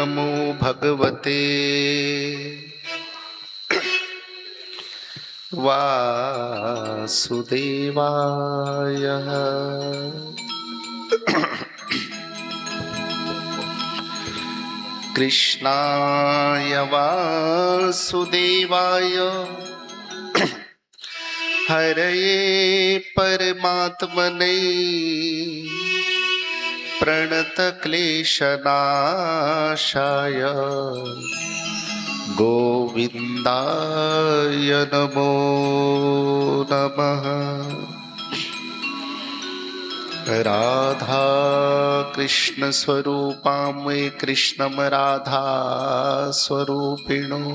नमो भगवते वासुदेवाय। कृष्णाय वासुदेवाय हरये परमात्मने प्रणतक्लेशनाशाय गोविन्दाय नमो नमः। राधा कृष्ण स्वरूपां कृष्णं राधा स्वरूपिणो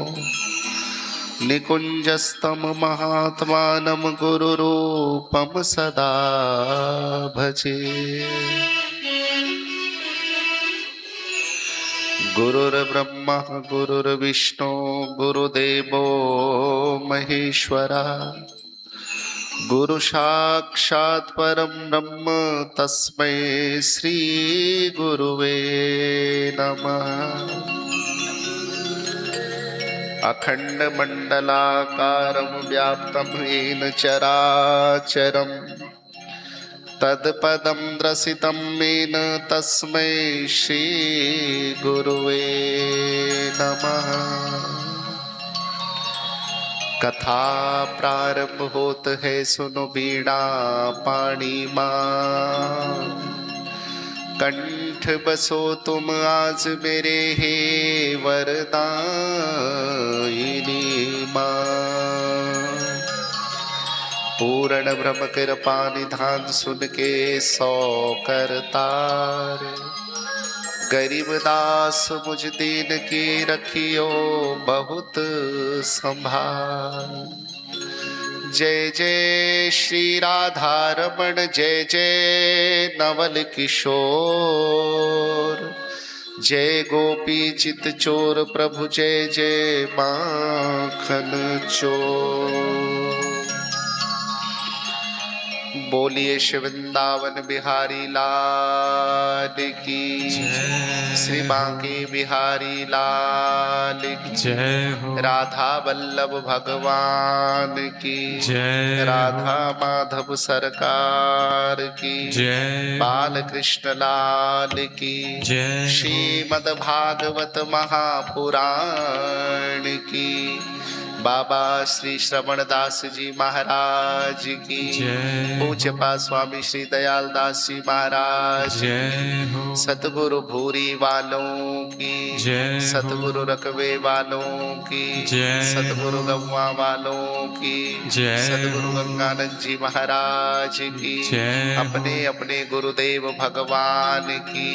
निकुञ्जस्तं महात्मानं गुरुरूपं सदा भजे। गुरुर्ब्रह्मा गुरुर्विष्णु गुरुदेवो महेश्वरा गुरु साक्षात् परं ब्रह्म तस्मै श्री गुरुवे नमः। अखंड मंडलाकारं व्याप्तं येन चराचरं तत्पदं दर्शितं येन तस्मै श्री गुरुवे नमः। कथा प्रारंभ होत है सुनो बीड़ा पाणी माँ, कंठ बसो तुम आज मेरे हे वरदायिनी माँ। पूर्ण ब्रह्म कृपा निधान सुन के सौ करतार, गरीब दास मुझ दीन की रखियो बहुत संभाल। जय जय श्री राधा रमण जय जय नवल किशोर, जय गोपी चित चोर प्रभु जय जय माखन चोर। बोलिए शिव वृंदावन बिहारी लाल की श्री बांके बिहारी लाल की जय हो। राधा वल्लभ भगवान की जय राधा माधव सरकार की जय बाल कृष्ण लाल की जय श्रीमद् भागवत महापुराण की बाबा श्री श्रवण दास जी महाराज की पूज्य पा स्वामी श्री दयाल दास जी महाराज की सतगुरु भूरी वालों की सतगुरु रकवे वालों की सतगुरु गौवा वालों की सतगुरु गंगानंद जी महाराज की अपने अपने गुरुदेव भगवान की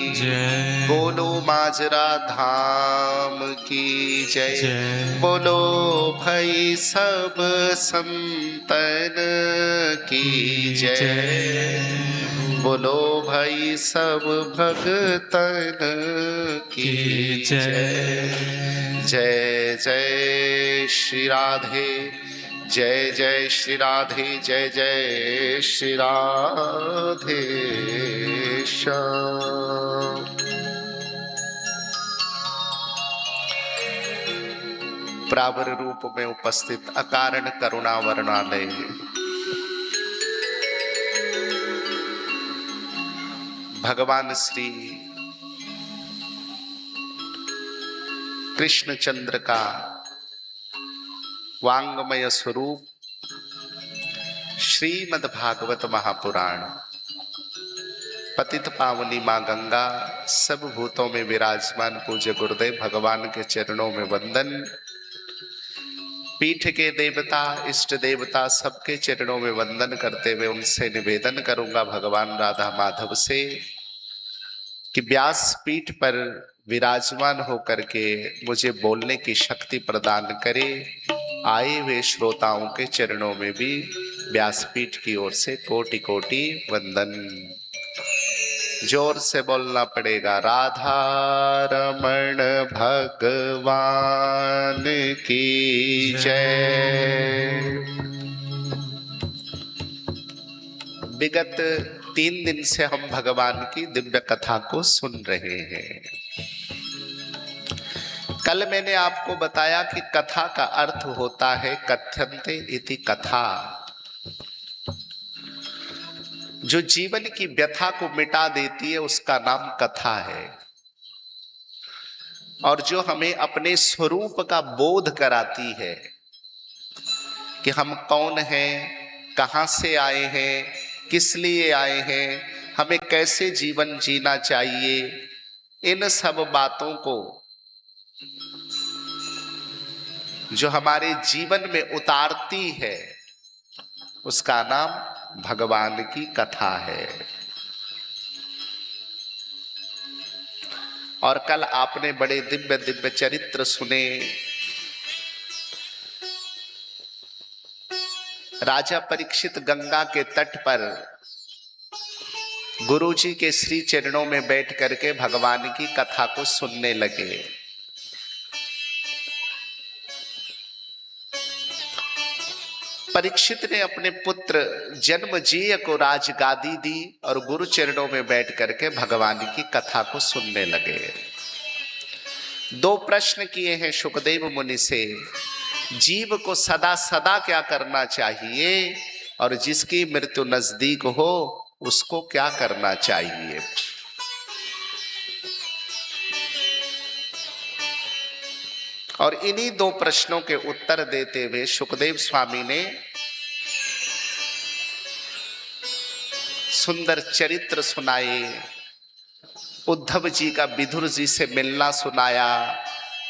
बोलो माजरा धाम की जय। बोलो भाई सब संतन की जय। बोलो भाई सब भगतन की जय। जय जय श्री राधे जय जय श्री राधे जय जय श्री राधे श्याम। प्रावर रूप में उपस्थित अकारण करुणा वर्णालय भगवान श्री कृष्णचंद्र का वांगमय स्वरूप श्रीमद् भागवत महापुराण, पतित पावनी मां गंगा, सब भूतों में विराजमान पूज्य गुरुदेव भगवान के चरणों में वंदन। पीठ के देवता इष्ट देवता सबके चरणों में वंदन करते हुए उनसे निवेदन करूंगा भगवान राधा माधव से कि व्यास पीठ पर विराजमान होकर के मुझे बोलने की शक्ति प्रदान करे। आए हुए श्रोताओं के चरणों में भी व्यासपीठ की ओर से कोटि कोटि वंदन। जोर से बोलना पड़ेगा। राधा रमण भगवान की जय। विगत 3 दिन से हम भगवान की दिव्य कथा को सुन रहे हैं। कल मैंने आपको बताया कि कथा का अर्थ होता है कथ्यन्ते इति कथा, जो जीवन की व्यथा को मिटा देती है उसका नाम कथा है, और जो हमें अपने स्वरूप का बोध कराती है कि हम कौन हैं, कहां से आए हैं, किस लिए आए हैं, हमें कैसे जीवन जीना चाहिए, इन सब बातों को जो हमारे जीवन में उतारती है उसका नाम भगवान की कथा है। और कल आपने बड़े दिव्य दिव्य चरित्र सुने। राजा परीक्षित गंगा के तट पर गुरुजी के श्री चरणों में बैठ करके भगवान की कथा को सुनने लगे। परीक्षित ने अपने पुत्र जन्मजीय को राजगादी दी और गुरु चरणों में बैठ करके भगवान की कथा को सुनने लगे। दो प्रश्न किए हैं सुखदेव मुनि से, जीव को सदा सदा क्या करना चाहिए और जिसकी मृत्यु नजदीक हो उसको क्या करना चाहिए। और इन्हीं दो प्रश्नों के उत्तर देते हुए सुखदेव स्वामी ने सुंदर चरित्र सुनाए। उद्धव जी का विदुर जी से मिलना सुनाया,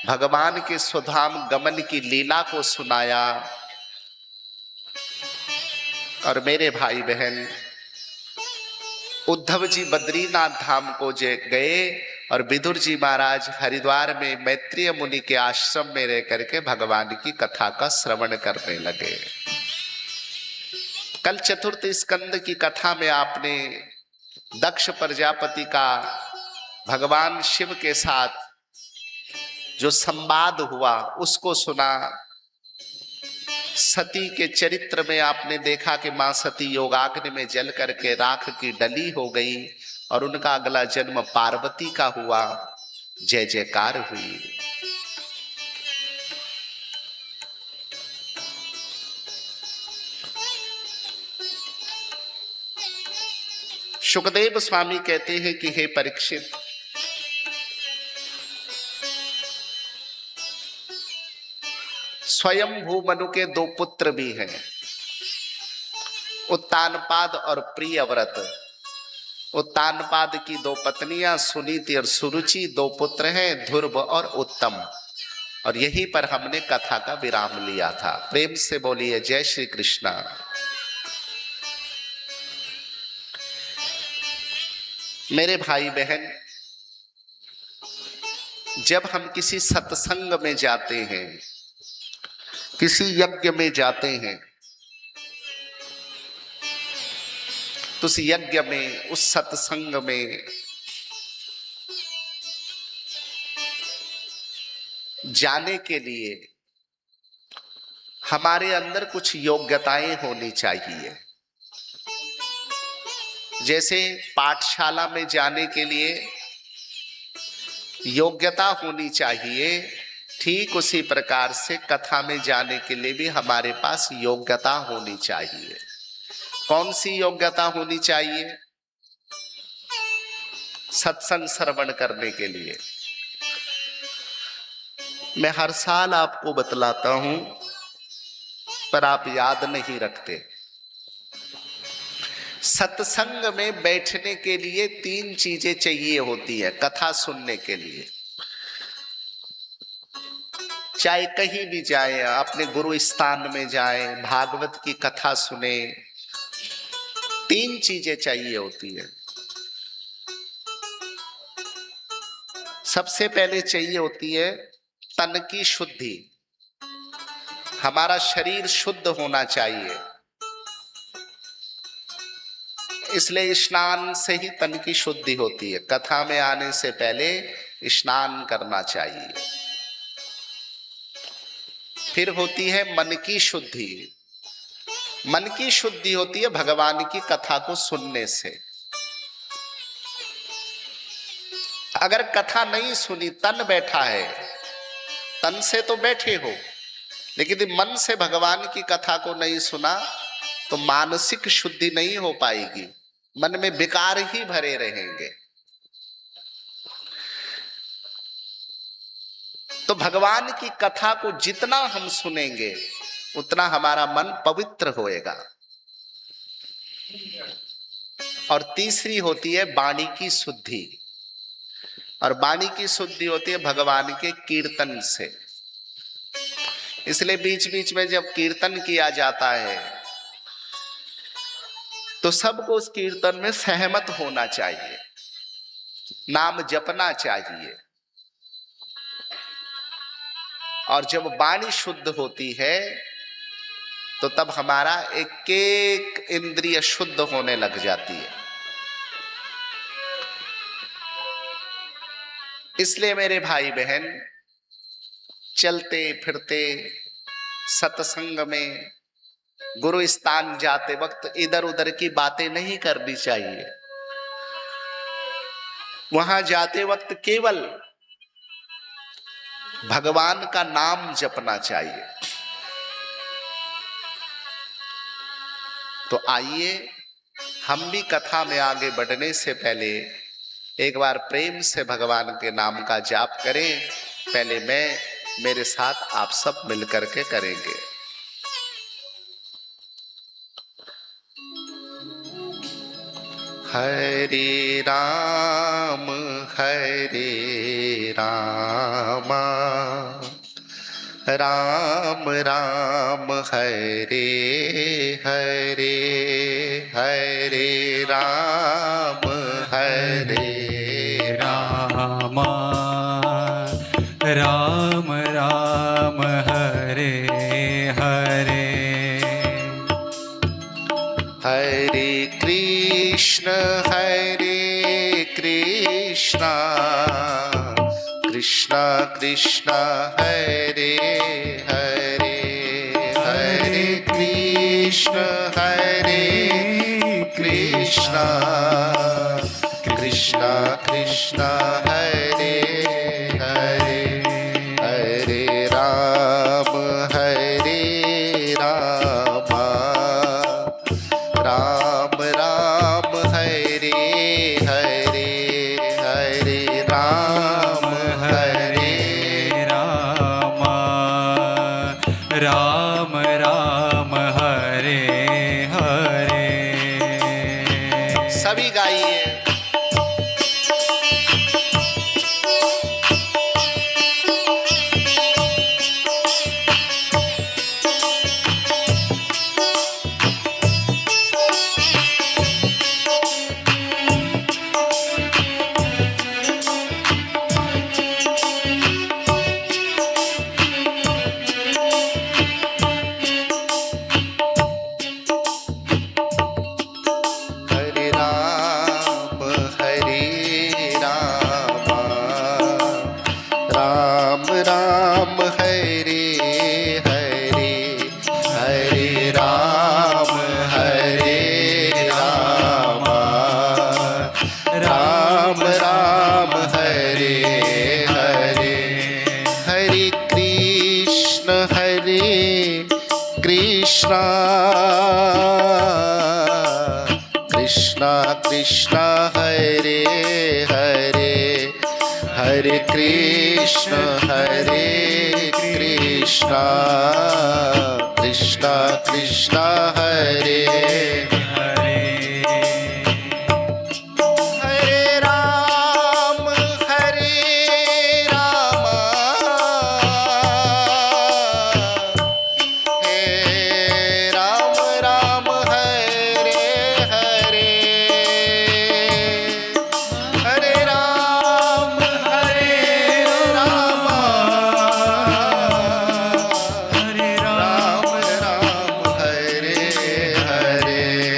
भगवान के स्वधाम गमन की लीला को सुनाया। और मेरे भाई बहन, उद्धव जी बद्रीनाथ धाम को गए और विदुर जी महाराज हरिद्वार में मैत्रेय मुनि के आश्रम में रह करके भगवान की कथा का श्रवण करने लगे। कल चतुर्थ स्कंद की कथा में आपने दक्ष प्रजापति का भगवान शिव के साथ जो संवाद हुआ उसको सुना। सती के चरित्र में आपने देखा कि मां सती योगाग्नि में जल करके राख की डली हो गई और उनका अगला जन्म पार्वती का हुआ। जय जयकार हुई। सुखदेव स्वामी कहते हैं कि हे परीक्षित, स्वयंभू मनु के दो पुत्र भी हैं, उत्तानपाद और प्रियव्रत। उत्तानपाद की दो पत्नियां सुनीति और सुरुचि, दो पुत्र हैं ध्रुव और उत्तम। और यहीं पर हमने कथा का विराम लिया था। प्रेम से बोलिए जय श्री कृष्णा। मेरे भाई बहन, जब हम किसी सत्संग में जाते हैं, किसी यज्ञ में जाते हैं, तो उस यज्ञ में, उस सत्संग में जाने के लिए हमारे अंदर कुछ योग्यताएं होनी चाहिए। जैसे पाठशाला में जाने के लिए योग्यता होनी चाहिए, ठीक उसी प्रकार से कथा में जाने के लिए भी हमारे पास योग्यता होनी चाहिए। कौन सी योग्यता होनी चाहिए? सत्संग श्रवण करने के लिए मैं हर साल आपको बतलाता हूं, पर आप याद नहीं रखते। सत्संग में बैठने के लिए तीन चीजें चाहिए होती है कथा सुनने के लिए। चाहे कहीं भी जाए, अपने गुरु स्थान में जाए, भागवत की कथा सुने, तीन चीजें चाहिए होती है। सबसे पहले चाहिए होती है तन की शुद्धि। हमारा शरीर शुद्ध होना चाहिए, इसलिए स्नान से ही तन की शुद्धि होती है। कथा में आने से पहले स्नान करना चाहिए। फिर होती है मन की शुद्धि। मन की शुद्धि होती है भगवान की कथा को सुनने से। अगर कथा नहीं सुनी, तन बैठा है, तन से तो बैठे हो, लेकिन यदि मन से भगवान की कथा को नहीं सुना तो मानसिक शुद्धि नहीं हो पाएगी, मन में विकार ही भरे रहेंगे। तो भगवान की कथा को जितना हम सुनेंगे उतना हमारा मन पवित्र होएगा। और तीसरी होती है वाणी की शुद्धि, और वाणी की शुद्धि होती है भगवान के कीर्तन से। इसलिए बीच बीच में जब कीर्तन किया जाता है तो सबको उस कीर्तन में सहमत होना चाहिए, नाम जपना चाहिए। और जब वाणी शुद्ध होती है तो तब हमारा एक एक इंद्रिय शुद्ध होने लग जाती है। इसलिए मेरे भाई बहन, चलते फिरते सत्संग में गुरु स्थान जाते वक्त इधर उधर की बातें नहीं करनी चाहिए। वहां जाते वक्त केवल भगवान का नाम जपना चाहिए। तो आइए हम भी कथा में आगे बढ़ने से पहले एक बार प्रेम से भगवान के नाम का जाप करें। पहले मैं, मेरे साथ आप सब मिलकर के करेंगे। हरे राम राम राम हरे हरे, हरे राम राम राम हरे हरे, हरे कृष्ण कृष्ण कृष्ण हरे हरे, हरे कृष्ण कृष्ण कृष्ण हरे हरे, हरे राम राम राम हरे हरे, हरे राम राम राम हरे हरे। सभी गाइए। राम हरे हरे, हरे राम राम राम हरे हरे, हरे कृष्ण कृष्ण कृष्ण हरे हरे, हरे कृष्ण कृष्ण कृष्ण हरे हरे, हरे राम हे राम राम हरे हरे, हरे राम राम हरे हरे,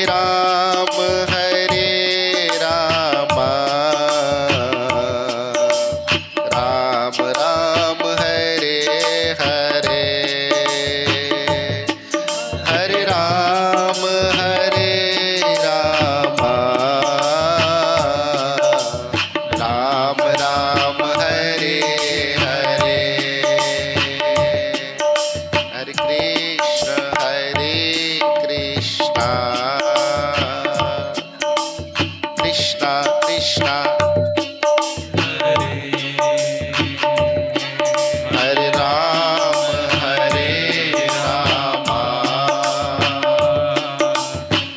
राम राम राम हरे हरे, हरे राम राम राम हरे हरे, हरे कृष्ण कृष्ण कृष्ण हरे राम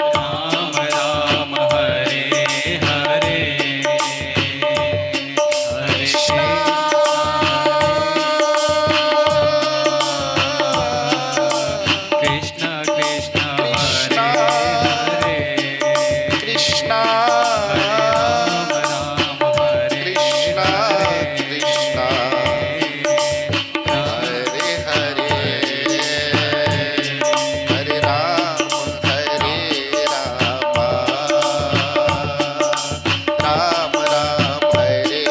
राम राम हरे हरे, कृष्ण कृष्ण कृष्ण कृष्ण हरे हरे, कृष्ण राम राम हरे कृष्ण हरे, कृष्ण हरे हरे, हरे राम राम राम हरे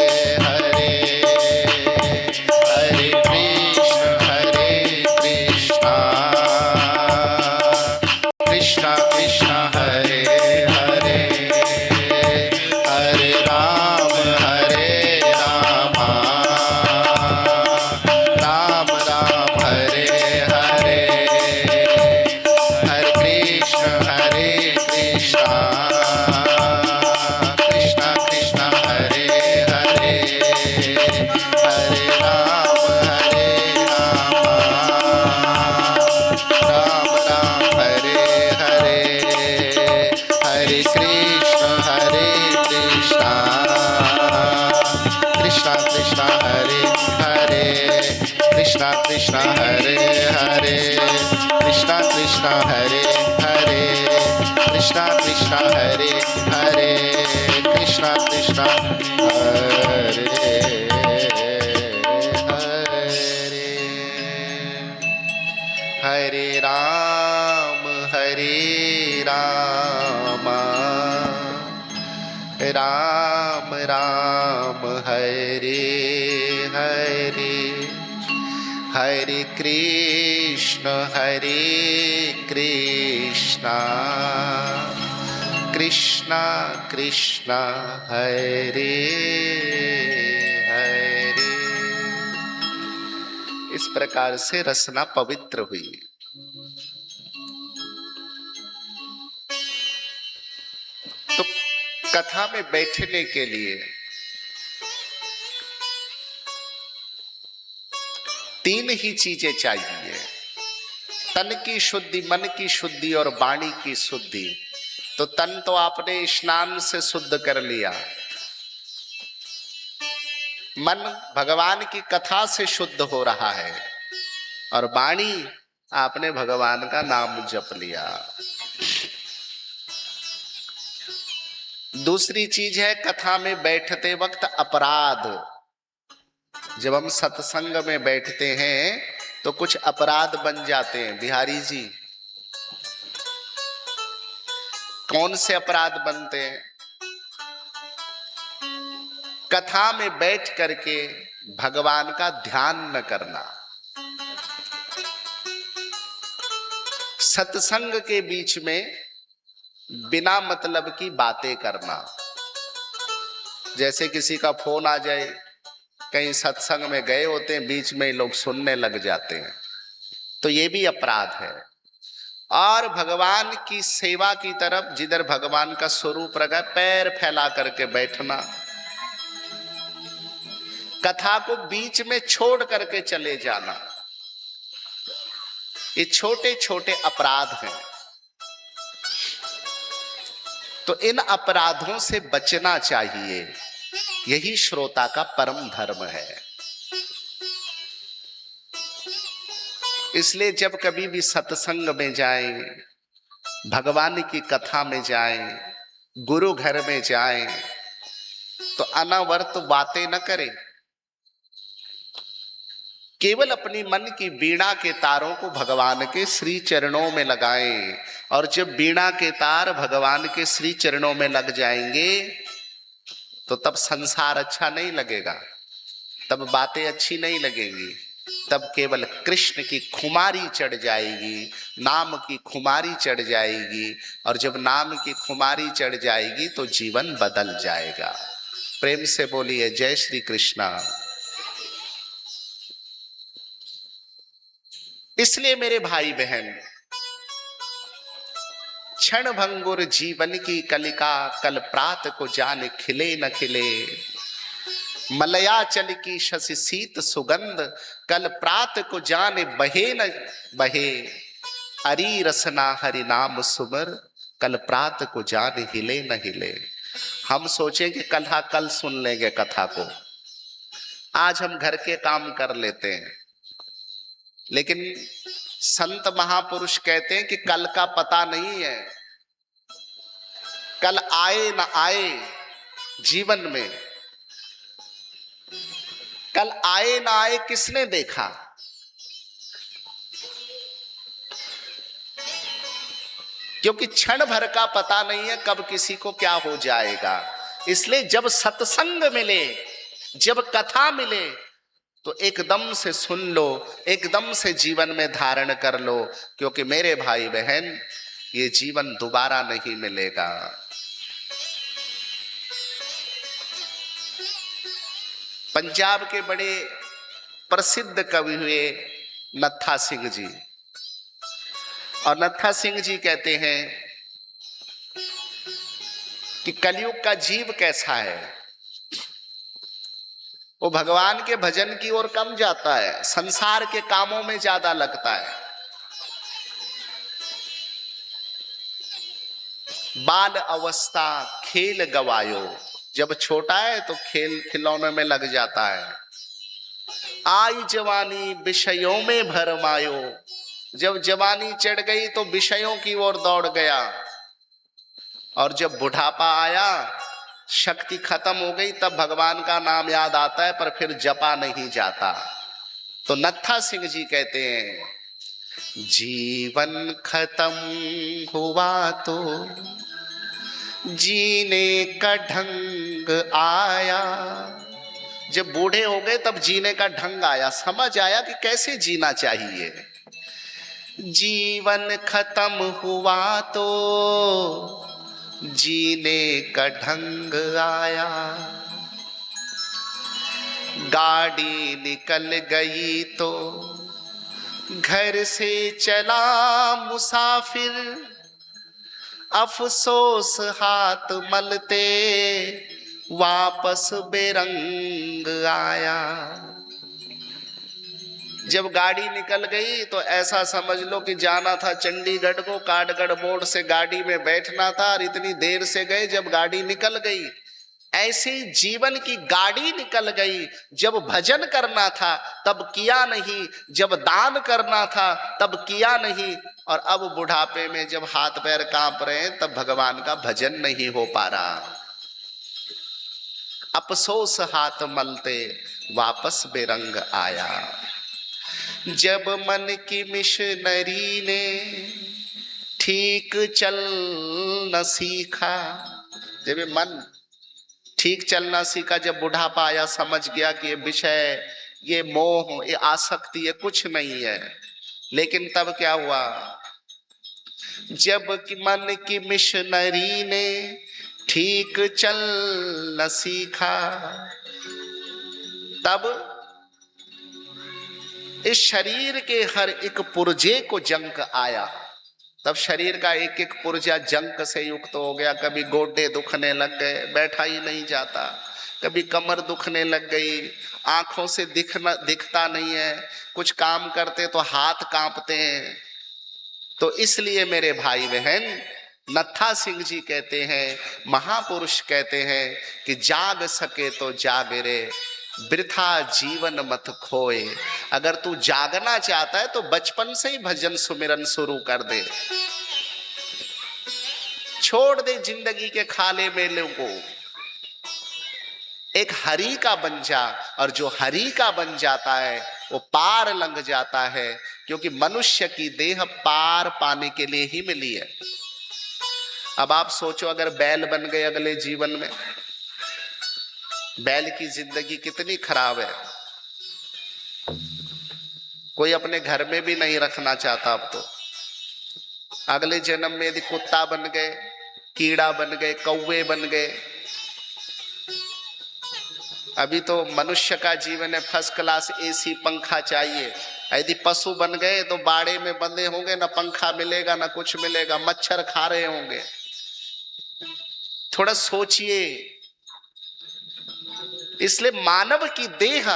हरे, हरे कृष्ण कृष्ण कृष्ण हरे हरे, हरे राम राम राम हरे हरे, हरे कृष्ण कृष्ण कृष्ण हरे हरे, हरे राम राम राम हरे हरे, हरे कृष्ण कृष्ण कृष्ण हरे हरे, कृष्ण कृष्ण हरे हरे, कृष्ण कृष्ण हरे हरे, कृष्ण कृष्ण हरे हरे, कृष्ण कृष्ण हरे हरे, हरे राम राम राम हरे हरे, हरे कृष्ण कृष्ण कृष्ण हरे हरे। इस प्रकार से रसना पवित्र हुई। तो कथा में बैठने के लिए तीन ही चीजें चाहिए, तन की शुद्धि, मन की शुद्धि और वाणी की शुद्धि। तो तन तो आपने स्नान से शुद्ध कर लिया, मन भगवान की कथा से शुद्ध हो रहा है, और वाणी आपने भगवान का नाम जप लिया। दूसरी चीज है, कथा में बैठते वक्त अपराध। जब हम सत्संग में बैठते हैं तो कुछ अपराध बन जाते हैं। बिहारी जी, कौन से अपराध बनते हैं? कथा में बैठ करके भगवान का ध्यान न करना, सत्संग के बीच में बिना मतलब की बातें करना। जैसे किसी का फोन आ जाए, कहीं सत्संग में गए होते हैं, बीच में लोग सुनने लग जाते हैं, तो ये भी अपराध है। और भगवान की सेवा की तरफ, जिधर भगवान का स्वरूप रखा, पैर फैला करके बैठना, कथा को बीच में छोड़ करके चले जाना, ये छोटे छोटे अपराध हैं। तो इन अपराधों से बचना चाहिए, यही श्रोता का परम धर्म है। इसलिए जब कभी भी सत्संग में जाएं, भगवान की कथा में जाएं, गुरु घर में जाएं, तो अनावर्त बातें न करें। केवल अपनी मन की वीणा के तारों को भगवान के श्री चरणों में लगाएं। और जब वीणा के तार भगवान के श्री चरणों में लग जाएंगे तो तब संसार अच्छा नहीं लगेगा, तब बातें अच्छी नहीं लगेंगी, तब केवल कृष्ण की खुमारी चढ़ जाएगी, नाम की खुमारी चढ़ जाएगी। और जब नाम की खुमारी चढ़ जाएगी तो जीवन बदल जाएगा। प्रेम से बोलिए जय श्री कृष्णा। इसलिए मेरे भाई बहन, क्षण भंगुर जीवन की कलिका, कल प्रात को जाने खिले न खिले। मलयाचल की शशि शीत सुगंध, कल प्रात को जाने बहे न बहे। हरि रसना हरि नाम सुमर, कल प्रात को जाने हिले न हिले। हम सोचे कि कल सुन लेंगे कथा को, आज हम घर के काम कर लेते हैं, लेकिन संत महापुरुष कहते हैं कि कल का पता नहीं है, कल आए ना आए जीवन में, कल आए ना आए किसने देखा। क्योंकि क्षण भर का पता नहीं है कब किसी को क्या हो जाएगा। इसलिए जब सत्संग मिले, जब कथा मिले तो एकदम से सुन लो, एकदम से जीवन में धारण कर लो। क्योंकि मेरे भाई बहन, ये जीवन दोबारा नहीं मिलेगा। पंजाब के बड़े प्रसिद्ध कवि हुए नत्था सिंह जी, और नत्था सिंह जी कहते हैं कि कलयुग का जीव कैसा है, वो भगवान के भजन की ओर कम जाता है, संसार के कामों में ज्यादा लगता है। बाल अवस्था खेल गवायो, जब छोटा है तो खेल खिलौने में लग जाता है। आई जवानी विषयों में भरमायो, जब जवानी चढ़ गई तो विषयों की ओर दौड़ गया। और जब बुढ़ापा आया, शक्ति खत्म हो गई, तब भगवान का नाम याद आता है पर फिर जपा नहीं जाता। तो नत्था सिंह जी कहते हैं, जीवन खत्म हुआ तो जीने का ढंग आया। जब बूढ़े हो गए तब जीने का ढंग आया, समझ आया कि कैसे जीना चाहिए। जीवन खत्म हुआ तो जीने का ढंग आया। गाड़ी निकल गई तो घर से चला मुसाफिर, अफसोस हाथ मलते वापस बेरंग आया। जब गाड़ी निकल गई तो ऐसा समझ लो कि जाना था चंडीगढ़ को, काठगढ़ मोड़ से गाड़ी में बैठना था और इतनी देर से गए, जब गाड़ी निकल गई। ऐसे जीवन की गाड़ी निकल गई। जब भजन करना था तब किया नहीं, जब दान करना था तब किया नहीं, और अब बुढ़ापे में जब हाथ पैर कांप रहे हैं तब भगवान का भजन नहीं हो पा रहा। अफसोस हाथ मलते वापस बेरंग आया। जब मन की मिशनरी ने ठीक चल न सीखा, जब ये मन ठीक चलना सीखा, जब बुढ़ापा आया, समझ गया कि ये विषय, ये मोह, ये आसक्ति, ये कुछ नहीं है। लेकिन तब क्या हुआ, जब कि मन की मिशनरी ने ठीक चल न सीखा, तब इस शरीर के हर एक पुर्जे को जंक आया। तब शरीर का एक एक पुर्जा जंक से युक्त हो गया। कभी गोडे दुखने लग गए, बैठा ही नहीं जाता। कभी कमर दुखने लग गई, आंखों से दिखता नहीं है, कुछ काम करते तो हाथ कांपते हैं। तो इसलिए मेरे भाई बहन, नत्था सिंह जी कहते हैं, महापुरुष कहते हैं कि जाग सके तो जाग रे, वृथा जीवन मत खोए। अगर तू जागना चाहता है तो बचपन से ही भजन सुमिरन शुरू कर दे, छोड़ दे जिंदगी के खाले मेले को, एक हरि का बन जा। और जो हरि का बन जाता है वो पार लंघ जाता है, क्योंकि मनुष्य की देह पार पाने के लिए ही मिली है। अब आप सोचो, अगर बैल बन गए अगले जीवन में, बैल की जिंदगी कितनी खराब है, कोई अपने घर में भी नहीं रखना चाहता। अब तो अगले जन्म में यदि कुत्ता बन गए, कीड़ा बन गए, कौवे बन गए। अभी तो मनुष्य का जीवन है फर्स्ट क्लास, एसी पंखा चाहिए। यदि पशु बन गए तो बाड़े में बंधे होंगे, ना पंखा मिलेगा ना कुछ मिलेगा, मच्छर खा रहे होंगे। थोड़ा सोचिए। इसलिए मानव की देह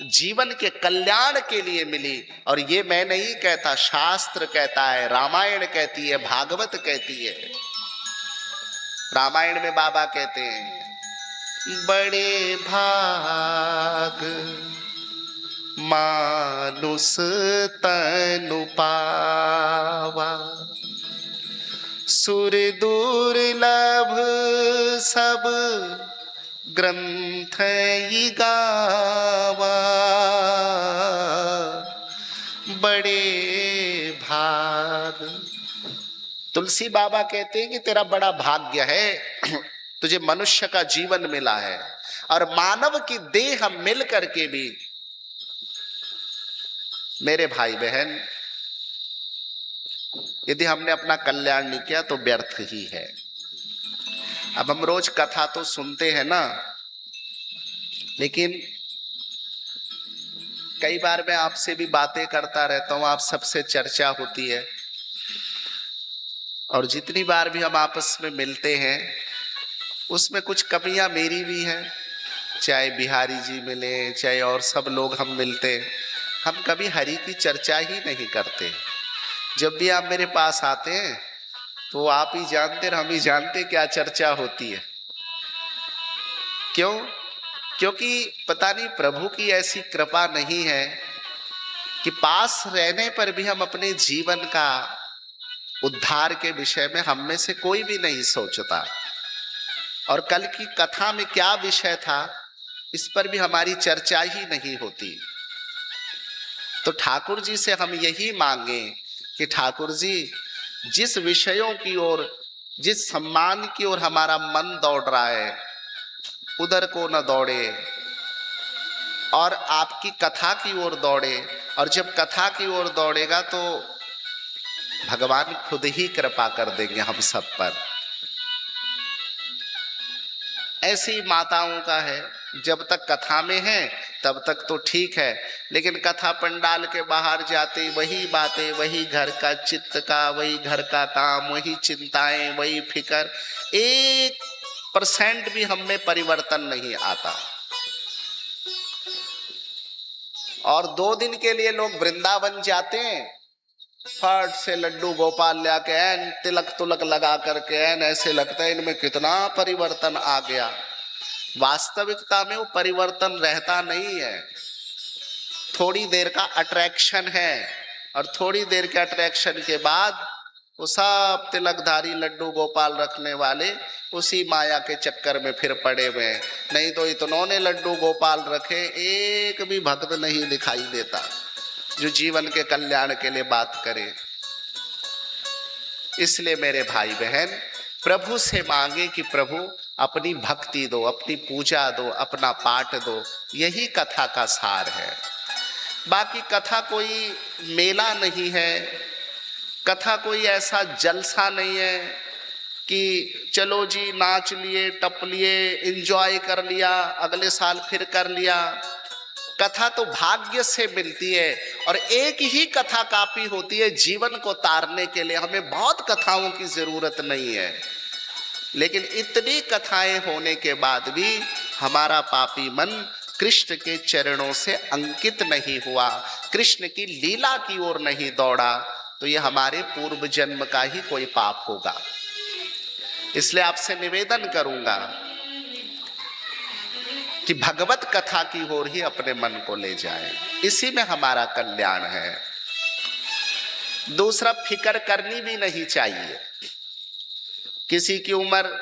जीवन के कल्याण के लिए मिली। और ये मैं नहीं कहता, शास्त्र कहता है, रामायण कहती है, भागवत कहती है। रामायण में बाबा कहते हैं, बड़े भाग मानुष तनु पावा, सुर दुर्लभ सब ग्रंथ ही गावा, बड़े भाग। तुलसी बाबा कहते हैं कि तेरा बड़ा भाग्य है, तुझे मनुष्य का जीवन मिला है। और मानव की देह मिल करके भी मेरे भाई बहन, यदि हमने अपना कल्याण नहीं किया तो व्यर्थ ही है। अब हम रोज कथा तो सुनते हैं ना, लेकिन कई बार मैं आपसे भी बातें करता रहता हूं, आप सबसे चर्चा होती है। और जितनी बार भी हम आपस में मिलते हैं उसमें कुछ कमियां मेरी भी हैं। चाहे बिहारी जी मिले, चाहे और सब लोग हम मिलते, हम कभी हरि की चर्चा ही नहीं करते। जब भी आप मेरे पास आते हैं तो आप ही जानते और हम ही जानते क्या चर्चा होती है। क्यों? क्योंकि पता नहीं प्रभु की ऐसी कृपा नहीं है कि पास रहने पर भी हम अपने जीवन का उद्धार के विषय में हम में से कोई भी नहीं सोचता। और कल की कथा में क्या विषय था इस पर भी हमारी चर्चा ही नहीं होती। तो ठाकुर जी से हम यही मांगे कि ठाकुर जी, जिस विषयों की ओर, जिस सम्मान की ओर हमारा मन दौड़ रहा है उधर को न दौड़े, और आपकी कथा की ओर दौड़े। और जब कथा की ओर दौड़ेगा तो भगवान खुद ही कृपा कर देंगे हम सब पर। ऐसी माताओं का है, जब तक कथा में है तब तक तो ठीक है, लेकिन कथा पंडाल के बाहर जाते वही बातें, वही घर का चित्त का, वही घर का काम, वही चिंताएं, वही फिक्र, 1% भी हम में परिवर्तन नहीं आता। और 2 दिन के लिए लोग वृंदावन जाते हैं, फट से लड्डू गोपाल लाके एन तिलक तुलक लगा करके एन ऐसे लगता है इनमें कितना परिवर्तन आ गया। वास्तविकता में वो परिवर्तन रहता नहीं है, थोड़ी देर का अट्रैक्शन है। और थोड़ी देर के अट्रैक्शन के बाद वो सब तिलकधारी लड्डू गोपाल रखने वाले उसी माया के चक्कर में फिर पड़े हुए हैं। नहीं तो इतनों ने लड्डू गोपाल रखे, एक भी भक्त नहीं दिखाई देता जो जीवन के कल्याण के लिए बात करे। इसलिए मेरे भाई बहन, प्रभु से मांगे कि प्रभु अपनी भक्ति दो, अपनी पूजा दो, अपना पाठ दो। यही कथा का सार है। बाकी कथा कोई मेला नहीं है, कथा कोई ऐसा जलसा नहीं है कि चलो जी नाच लिए, टप लिए, एंजॉय कर लिया, अगले साल फिर कर लिया। कथा तो भाग्य से मिलती है और एक ही कथा काफी होती है जीवन को तारने के लिए। हमें बहुत कथाओं की जरूरत नहीं है, लेकिन इतनी कथाएं होने के बाद भी हमारा पापी मन कृष्ण के चरणों से अंकित नहीं हुआ, कृष्ण की लीला की ओर नहीं दौड़ा, तो ये हमारे पूर्व जन्म का ही कोई पाप होगा। इसलिए आपसे निवेदन करूंगा कि भगवत कथा की ओर ही अपने मन को ले जाएं, इसी में हमारा कल्याण है। दूसरा, फिक्र करनी भी नहीं चाहिए। किसी की उम्र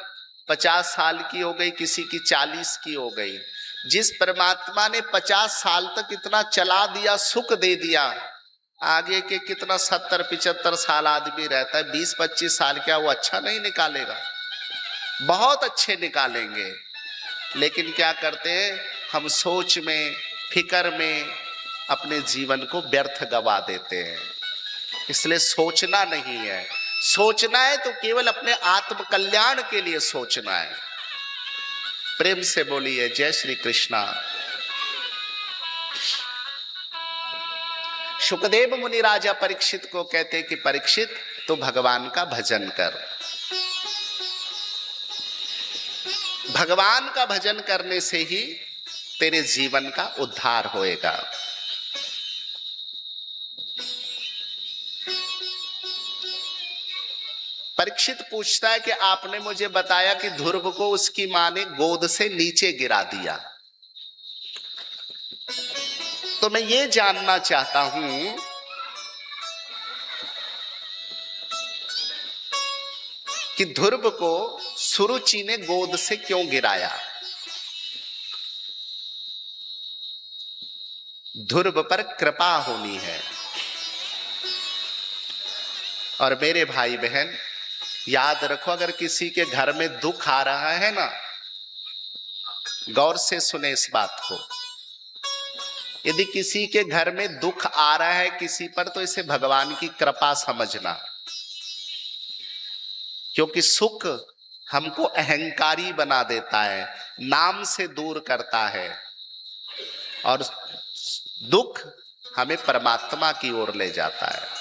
50 साल की हो गई, किसी की 40 की हो गई, जिस परमात्मा ने 50 साल तक इतना चला दिया, सुख दे दिया, आगे के कितना 70-75 साल आदमी रहता है, 20-25 साल क्या वो अच्छा नहीं निकालेगा? बहुत अच्छे निकालेंगे। लेकिन क्या करते हैं हम, सोच में, फिक्र में अपने जीवन को व्यर्थ गवा देते हैं। इसलिए सोचना नहीं है, सोचना है तो केवल अपने आत्म कल्याण के लिए सोचना है। प्रेम से बोलिए जय श्री कृष्णा। सुखदेव मुनि राजा परीक्षित को कहते कि परीक्षित तो भगवान का भजन कर। भगवान का भजन करने से ही तेरे जीवन का उद्धार होएगा। परीक्षित पूछता है कि आपने मुझे बताया कि ध्रुव को उसकी मां ने गोद से नीचे गिरा दिया, तो मैं ये जानना चाहता हूं कि ध्रुव को सुरुचि ने गोद से क्यों गिराया? ध्रुव पर कृपा होनी है। और मेरे भाई बहन याद रखो, अगर किसी के घर में दुख आ रहा है ना, गौर से सुने इस बात को, यदि किसी के घर में दुख आ रहा है किसी पर, तो इसे भगवान की कृपा समझना। क्योंकि सुख हमको अहंकारी बना देता है, नाम से दूर करता है, और दुख हमें परमात्मा की ओर ले जाता है।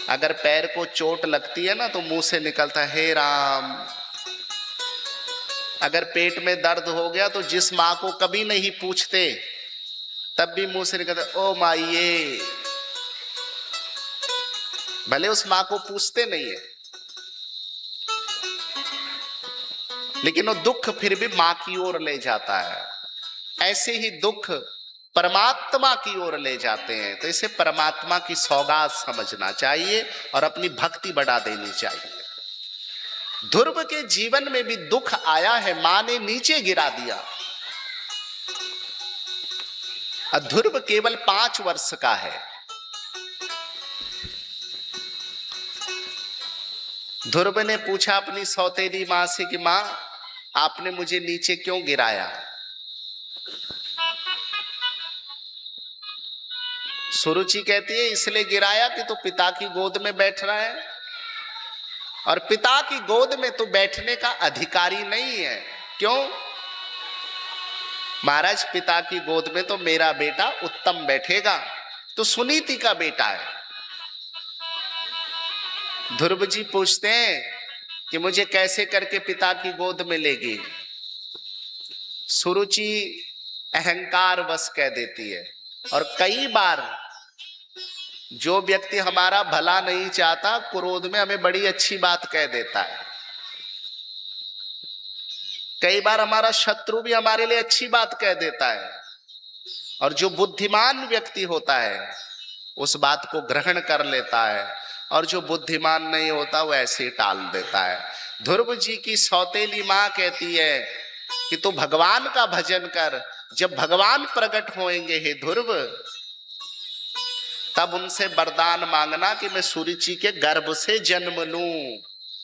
अगर पैर को चोट लगती है ना, तो मुंह से निकलता है हे राम। अगर पेट में दर्द हो गया तो जिस माँ को कभी नहीं पूछते, तब भी मुंह से निकलता ओ माइये। भले उस माँ को पूछते नहीं है, लेकिन वो दुख फिर भी माँ की ओर ले जाता है। ऐसे ही दुख परमात्मा की ओर ले जाते हैं। तो इसे परमात्मा की सौगात समझना चाहिए और अपनी भक्ति बढ़ा देनी चाहिए। ध्रुव के जीवन में भी दुख आया है, मां ने नीचे गिरा दिया। ध्रुव केवल 5 वर्ष का है। ध्रुव ने पूछा अपनी सौतेली मां से कि मां, आपने मुझे नीचे क्यों गिराया? सुरुचि कहती है इसलिए गिराया कि तू पिता की गोद में बैठ रहा है, और पिता की गोद में तो बैठने का अधिकारी नहीं है। क्यों? महाराज, पिता की गोद में तो मेरा बेटा उत्तम बैठेगा, तो सुनीति का बेटा है। ध्रुव जी पूछते हैं कि मुझे कैसे करके पिता की गोद में लेगी? सुरुचि अहंकार वश कह देती है। और कई बार जो व्यक्ति हमारा भला नहीं चाहता, क्रोध में हमें बड़ी अच्छी बात कह देता है। कई बार हमारा शत्रु भी हमारे लिए अच्छी बात कह देता है, और जो बुद्धिमान व्यक्ति होता है उस बात को ग्रहण कर लेता है, और जो बुद्धिमान नहीं होता वो ऐसे ही टाल देता है। ध्रुव जी की सौतेली मां कहती है कि तू भगवान का भजन कर। जब भगवान प्रकट होंगे हे ध्रुव, तब उनसे वरदान मांगना कि मैं सुरुचि के गर्भ से जन्म लूं,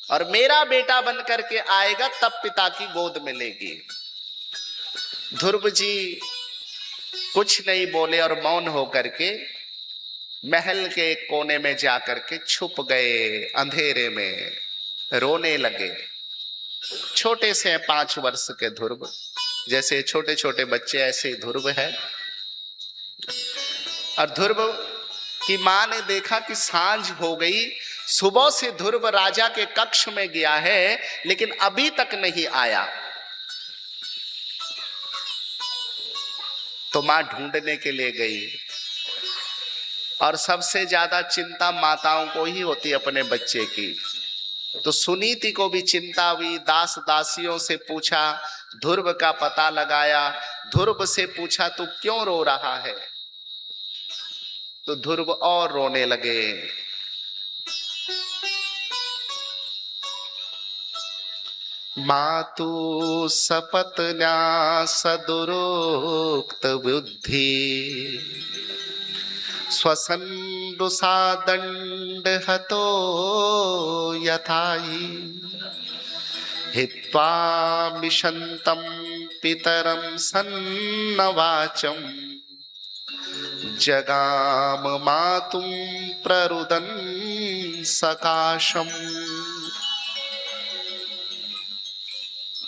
और मेरा बेटा बन करके आएगा तब पिता की गोद में लेगी। ध्रुव जी कुछ नहीं बोले और मौन होकर के महल के एक कोने में जाकर के छुप गए, अंधेरे में रोने लगे। छोटे से 5 वर्ष के ध्रुव, जैसे छोटे छोटे बच्चे ऐसे ही ध्रुव है। और ध्रुव की मां ने देखा कि सांझ हो गई, सुबह से ध्रुव राजा के कक्ष में गया है लेकिन अभी तक नहीं आया। तो मां ढूंढने के लिए गई, और सबसे ज्यादा चिंता माताओं को ही होती है अपने बच्चे की। तो सुनीति को भी चिंता हुई, दास दासियों से पूछा, ध्रुव का पता लगाया। ध्रुव से पूछा तू क्यों रो रहा है? तो ध्रुव और रोने लगे। मातु सपत्न्या सदुरोक्त बुद्धि स्वसन्दुषा दण्ड हतो यथाहि हित्वा मिषन्तं पितरं सन्नवाचं जगाम मातुं प्ररुदन् सकाशम्।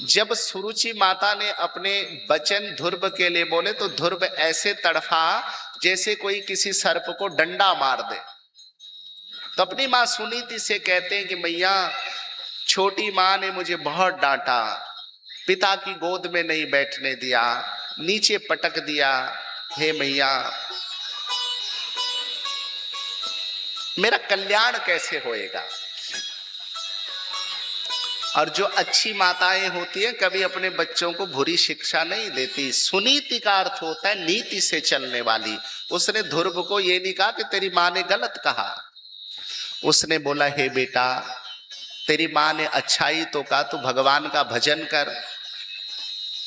जब सुरुचि माता ने अपने वचन ध्रुव के लिए बोले तो ध्रुव ऐसे तड़फा जैसे कोई किसी सर्प को डंडा मार दे। तो अपनी मां सुनीति से कहते हैं कि मैया, छोटी मां ने मुझे बहुत डांटा, पिता की गोद में नहीं बैठने दिया, नीचे पटक दिया। हे मैया, मेरा कल्याण कैसे होएगा? और जो अच्छी माताएं होती हैं कभी अपने बच्चों को बुरी शिक्षा नहीं देती। सुनीति का अर्थ होता है नीति से चलने वाली। उसने ध्रुव को ये नहीं कहा कि तेरी मां ने गलत कहा। उसने बोला, हे बेटा, तेरी मां ने अच्छाई तो कहा, तू भगवान का भजन कर,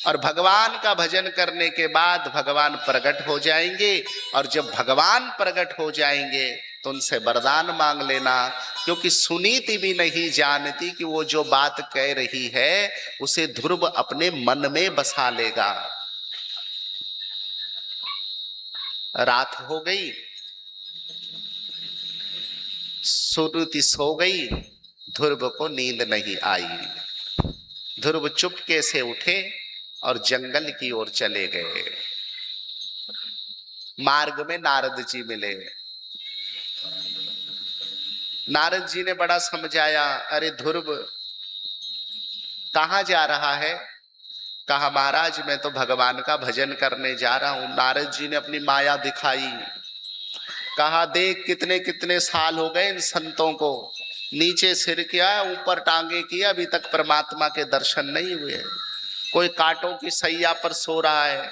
और भगवान का भजन करने के बाद भगवान प्रकट हो जाएंगे। और जब भगवान प्रकट हो जाएंगे तो उनसे वरदान मांग लेना, क्योंकि सुनीति भी नहीं जानती कि वो जो बात कह रही है उसे ध्रुव अपने मन में बसा लेगा। रात हो गई, सुनीति सो गई, ध्रुव को नींद नहीं आई। ध्रुव चुपके से उठे और जंगल की ओर चले गए। मार्ग में नारद जी मिले। नारद जी ने बड़ा समझाया, अरे ध्रुव कहाँ जा रहा है? कहा, महाराज मैं तो भगवान का भजन करने जा रहा हूं। नारद जी ने अपनी माया दिखाई। कहा, देख कितने कितने साल हो गए इन संतों को, नीचे सिर किया, ऊपर टांगे किया, अभी तक परमात्मा के दर्शन नहीं हुए। कोई कांटों की सैया पर सो रहा है,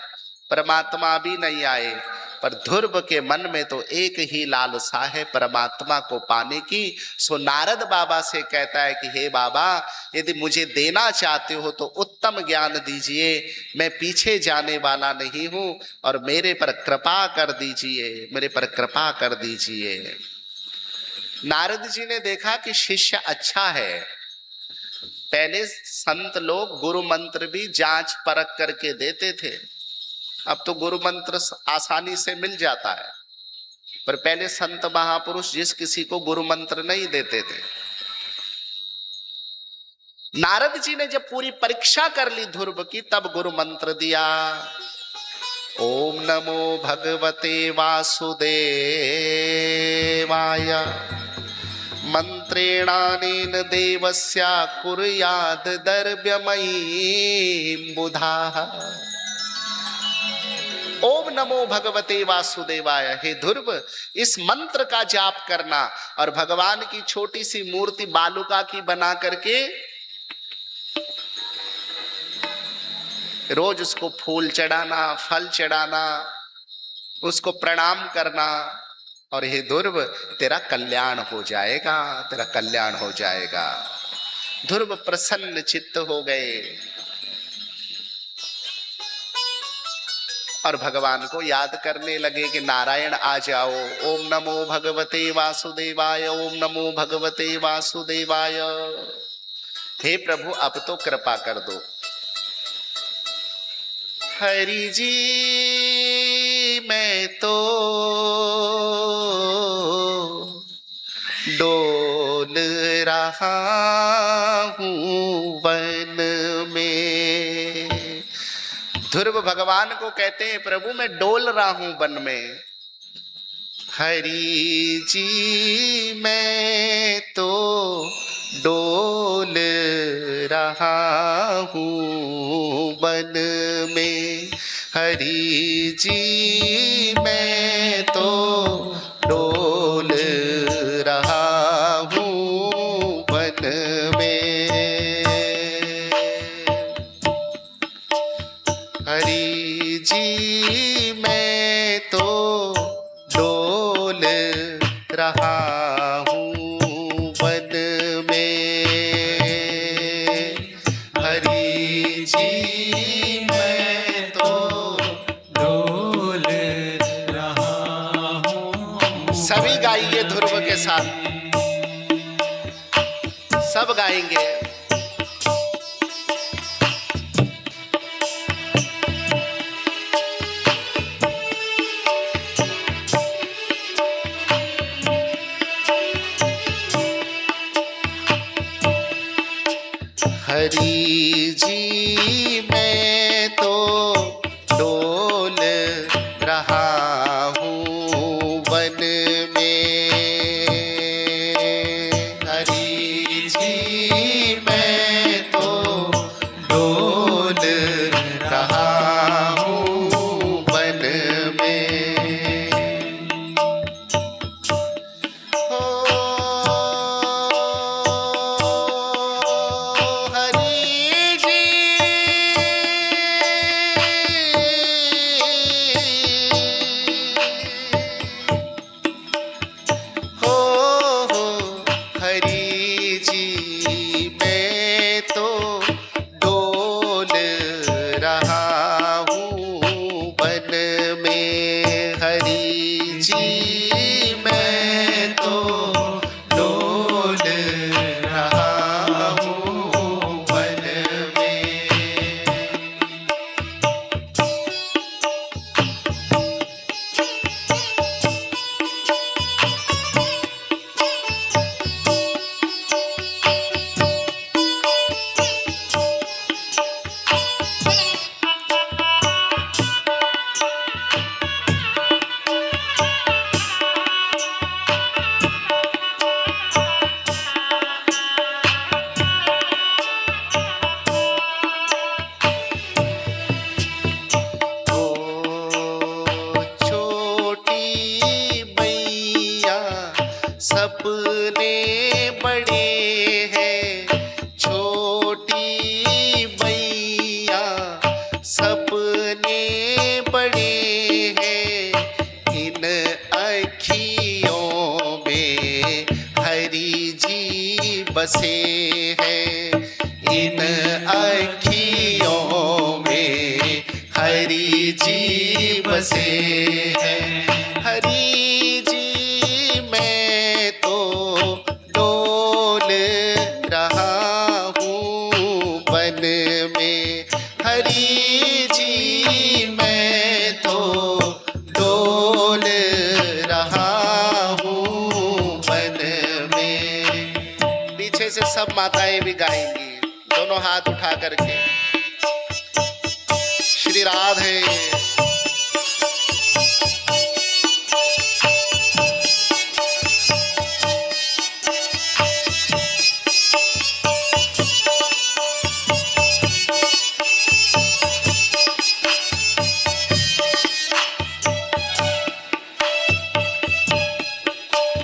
परमात्मा भी नहीं आए। पर ध्रुव के मन में तो एक ही लालसा है, परमात्मा को पाने की। सो नारद बाबा से कहता है कि हे बाबा, यदि मुझे देना चाहते हो तो उत्तम ज्ञान दीजिए, मैं पीछे जाने वाला नहीं हूं, और मेरे पर कृपा कर दीजिए, मेरे पर कृपा कर दीजिए। नारद जी ने देखा कि शिष्य अच्छा है। पहले संत लोग गुरु मंत्र भी जांच परख करके देते थे, अब तो गुरु मंत्र आसानी से मिल जाता है, पर पहले संत महापुरुष जिस किसी को गुरु मंत्र नहीं देते थे। नारद जी ने जब पूरी परीक्षा कर ली ध्रुव की, तब गुरु मंत्र दिया। ओम नमो भगवते वासुदेवाय, मंत्रेणानेन देवस्य कुर्याद दर्भ्यमयीं बुधाः। ओम नमो भगवते वासुदेवाय। हे ध्रुव, इस मंत्र का जाप करना और भगवान की छोटी सी मूर्ति बालुका की बना करके रोज उसको फूल चढ़ाना, फल चढ़ाना, उसको प्रणाम करना, और हे ध्रुव तेरा कल्याण हो जाएगा, तेरा कल्याण हो जाएगा। ध्रुव प्रसन्न चित्त हो गए और भगवान को याद करने लगे कि नारायण आ जाओ। ओम नमो भगवते वासुदेवाय, ओम नमो भगवते वासुदेवाय। हे प्रभु, अब तो कृपा कर दो। हरि जी मैं तो डोल रहा हूँ वन में। ध्रुव भगवान को कहते हैं, प्रभु मैं डोल रहा हूं वन में। हरि जी मैं तो डोल रहा हूँ वन में। हरि जी मैं तो डोल रहा हूँ वन में। हरि जी मैं तो डोल रहा हूँ वन में। साथ सब गाएंगे। हरि जी मैं तो डोल रहा हूँ वन में। हरि जी मैं तो डोल रहा हूँ वन में। हो हरि जी हो हरि जी मैं तो डोल रहा हूँ वन में। हरि जी मैं तो डोल रहा हूँ वन में। ओ छोटी मैया सपने बड़े हैं। छोटी मैया सपने बड़े हैं। इन अखियों में हरि जी बसे हैं। इन अखियों में हरि जी बसे हैं। हरि जी मैं तो डोल रहा हूँ वन में। हरि जी मैं तो डोल रहा हूँ वन में। पीछे से सब माताएं भी गाएंगी, दोनों हाथ उठा करके। श्री राधे।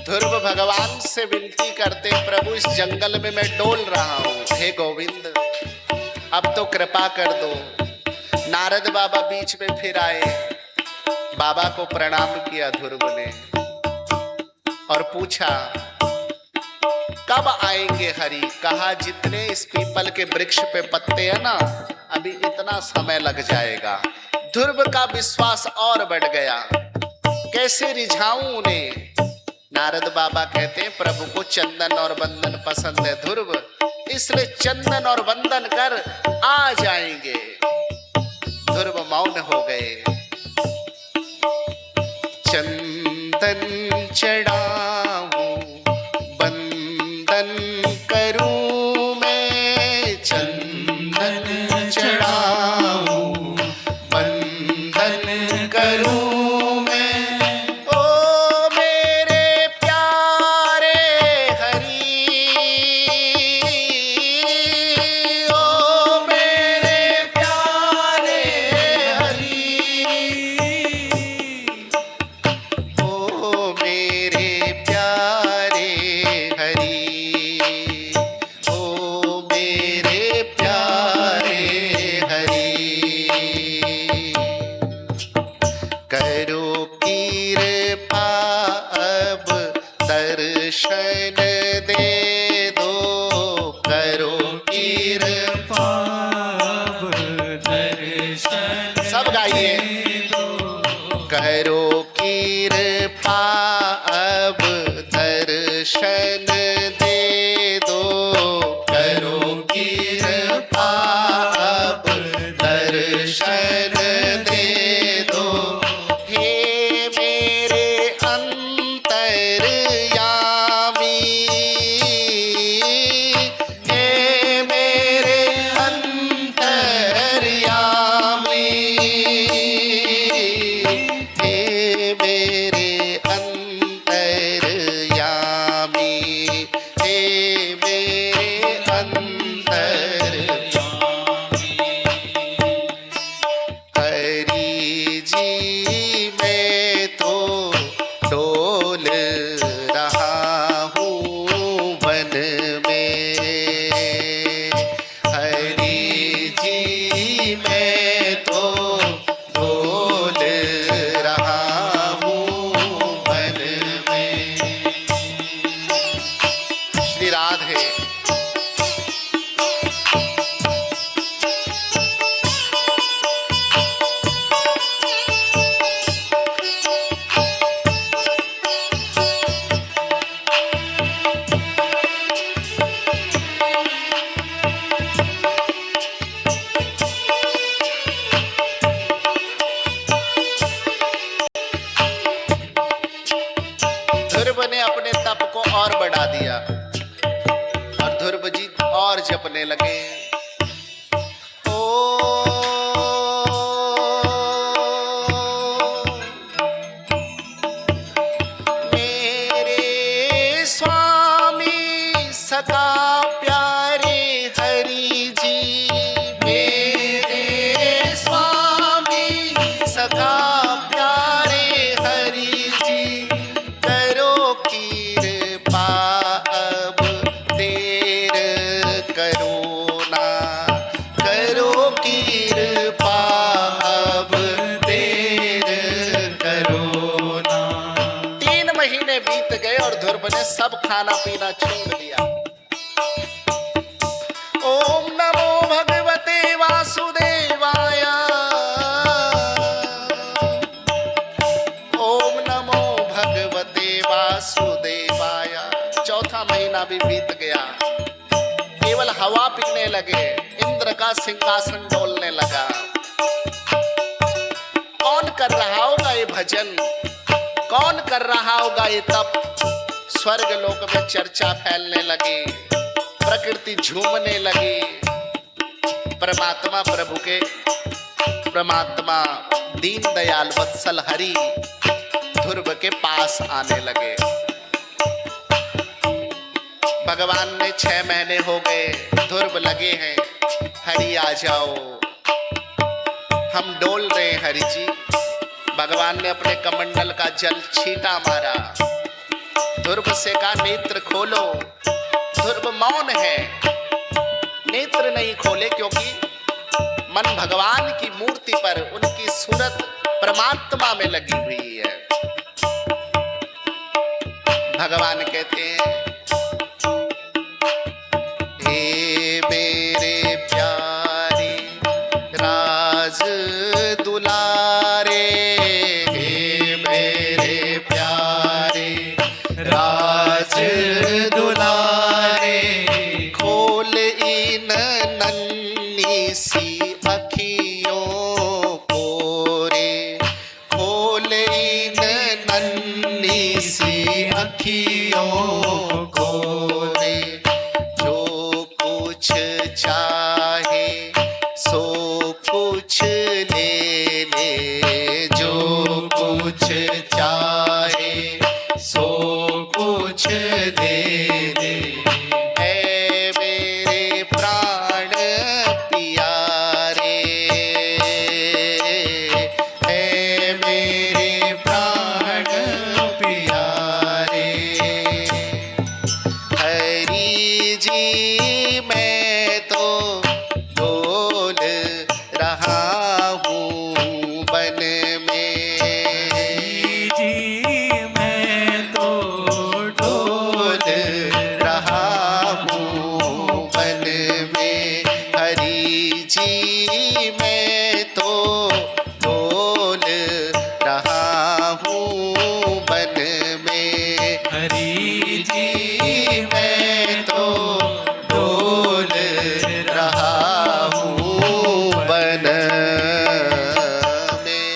ध्रुव भगवान से विनती करते, प्रभु इस जंगल में मैं डोल रहा हूँ, हे गोविंद अब तो कृपा कर दो। नारद बाबा बीच में फिर आए, बाबा को प्रणाम किया ध्रुव ने और पूछा कब आएंगे हरि। कहा जितने इस पीपल के वृक्ष पे पत्ते हैं ना, अभी इतना समय लग जाएगा। ध्रुव का विश्वास और बढ़ गया, कैसे रिझाऊं उन्हें। नारद बाबा कहते हैं प्रभु को चंदन और बंदन पसंद है ध्रुव, इसलिए चंदन और बंदन कर आ जाएंगे। ध्रुव मौन हो गए। चंदन चढ़ाऊं बंदन करूं मैं। चंदन चढ़ाऊं बंदन करूं मैं। ओ मेरे प्यारे हरि, ओ मेरे प्यारे हरि, ओ मेरे प्यारे हरि, ओ मेरे प्यारे कृपा अब देर करो ना। 3 महीने बीत गए और ध्रुव ने सब खाना पीना छोड़ दिया। ओम नमो भगवते वासुदेवाय, ओम नमो भगवते वासुदेवाय। चौथा महीना भी बीत गया, केवल हवा पीने लगे, इंद्र का सिंहासन डोलने लगा। कौन कर रहा होगा ये भजन, कौन कर रहा होगा ये तप। स्वर्ग लोक में चर्चा फैलने लगी, प्रकृति झूमने लगी। परमात्मा प्रभु के, परमात्मा दीन दयाल वत्सल हरि ध्रुव के पास आने लगे। भगवान ने 6 महीने हो गए, ध्रुव लगे हैं, हरि आ जाओ, हम डोल रहे हैं हरि जी। भगवान ने अपने कमंडल का जल छींटा मारा, ध्रुव से कहा नेत्र खोलो। ध्रुव मौन है, नेत्र नहीं खोले, क्योंकि मन भगवान की मूर्ति पर, उनकी सूरत परमात्मा में लगी हुई है। भगवान कहते हैं हे मेरे प्यारे राज दुलारे, हे मेरे प्यारे राज दुलारे, खोल इन नन्ही सी अखियों को रे, खोल इन नन्ही सी अखियों को रे। जो कुछ चाहे सो कुछ ले ले, जो कुछ चाहे सो कुछ दे दे। ऐ मेरे प्राण प्यारे, ऐ मेरे प्राण प्यारे, हरि जी मैं तो डोल रहा हूँ बन में, जी मैं तो डोल रहा हूँ बन में, हरि जी मैं तो डोल रहा हूँ बन में, हरि जी मैं तो डोल रहा हूँ बन में।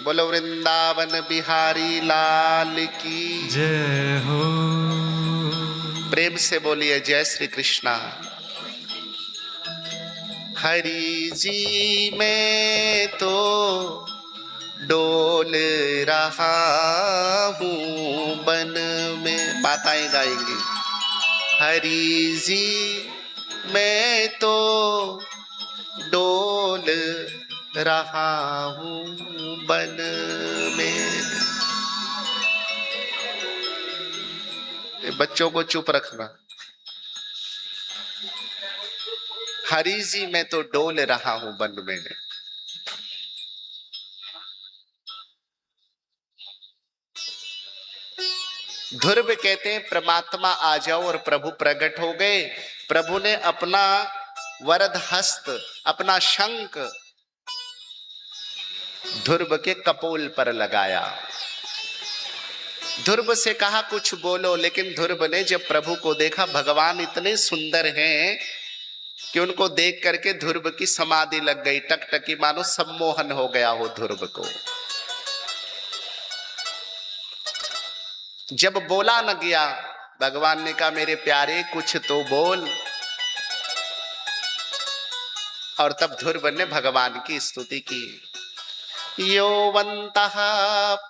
बोलो वृंदावन बिहारी लाल की जय हो। प्रेम से बोलिए जय श्री कृष्णा। हरि जी मैं तो डोल रहा हूँ बन में। माताएं गाएंगी हरि जी मैं तो डोल रहा हूँ बन में। ये बच्चों को चुप रखना। हरि जी मैं तो डोल रहा हूं वन में। ध्रुव कहते हैं परमात्मा आ जाओ, और प्रभु प्रकट हो गए। प्रभु ने अपना वरद हस्त, अपना शंख ध्रुव के कपोल पर लगाया। ध्रुव से कहा कुछ बोलो, लेकिन ध्रुव ने जब प्रभु को देखा, भगवान इतने सुंदर हैं कि उनको देख करके ध्रुव की समाधि लग गई, टकटकी, मानो सम्मोहन हो गया हो ध्रुव को। जब बोला न गया, भगवान ने कहा मेरे प्यारे कुछ तो बोल। और तब ध्रुव ने भगवान की स्तुति की। योवन्तः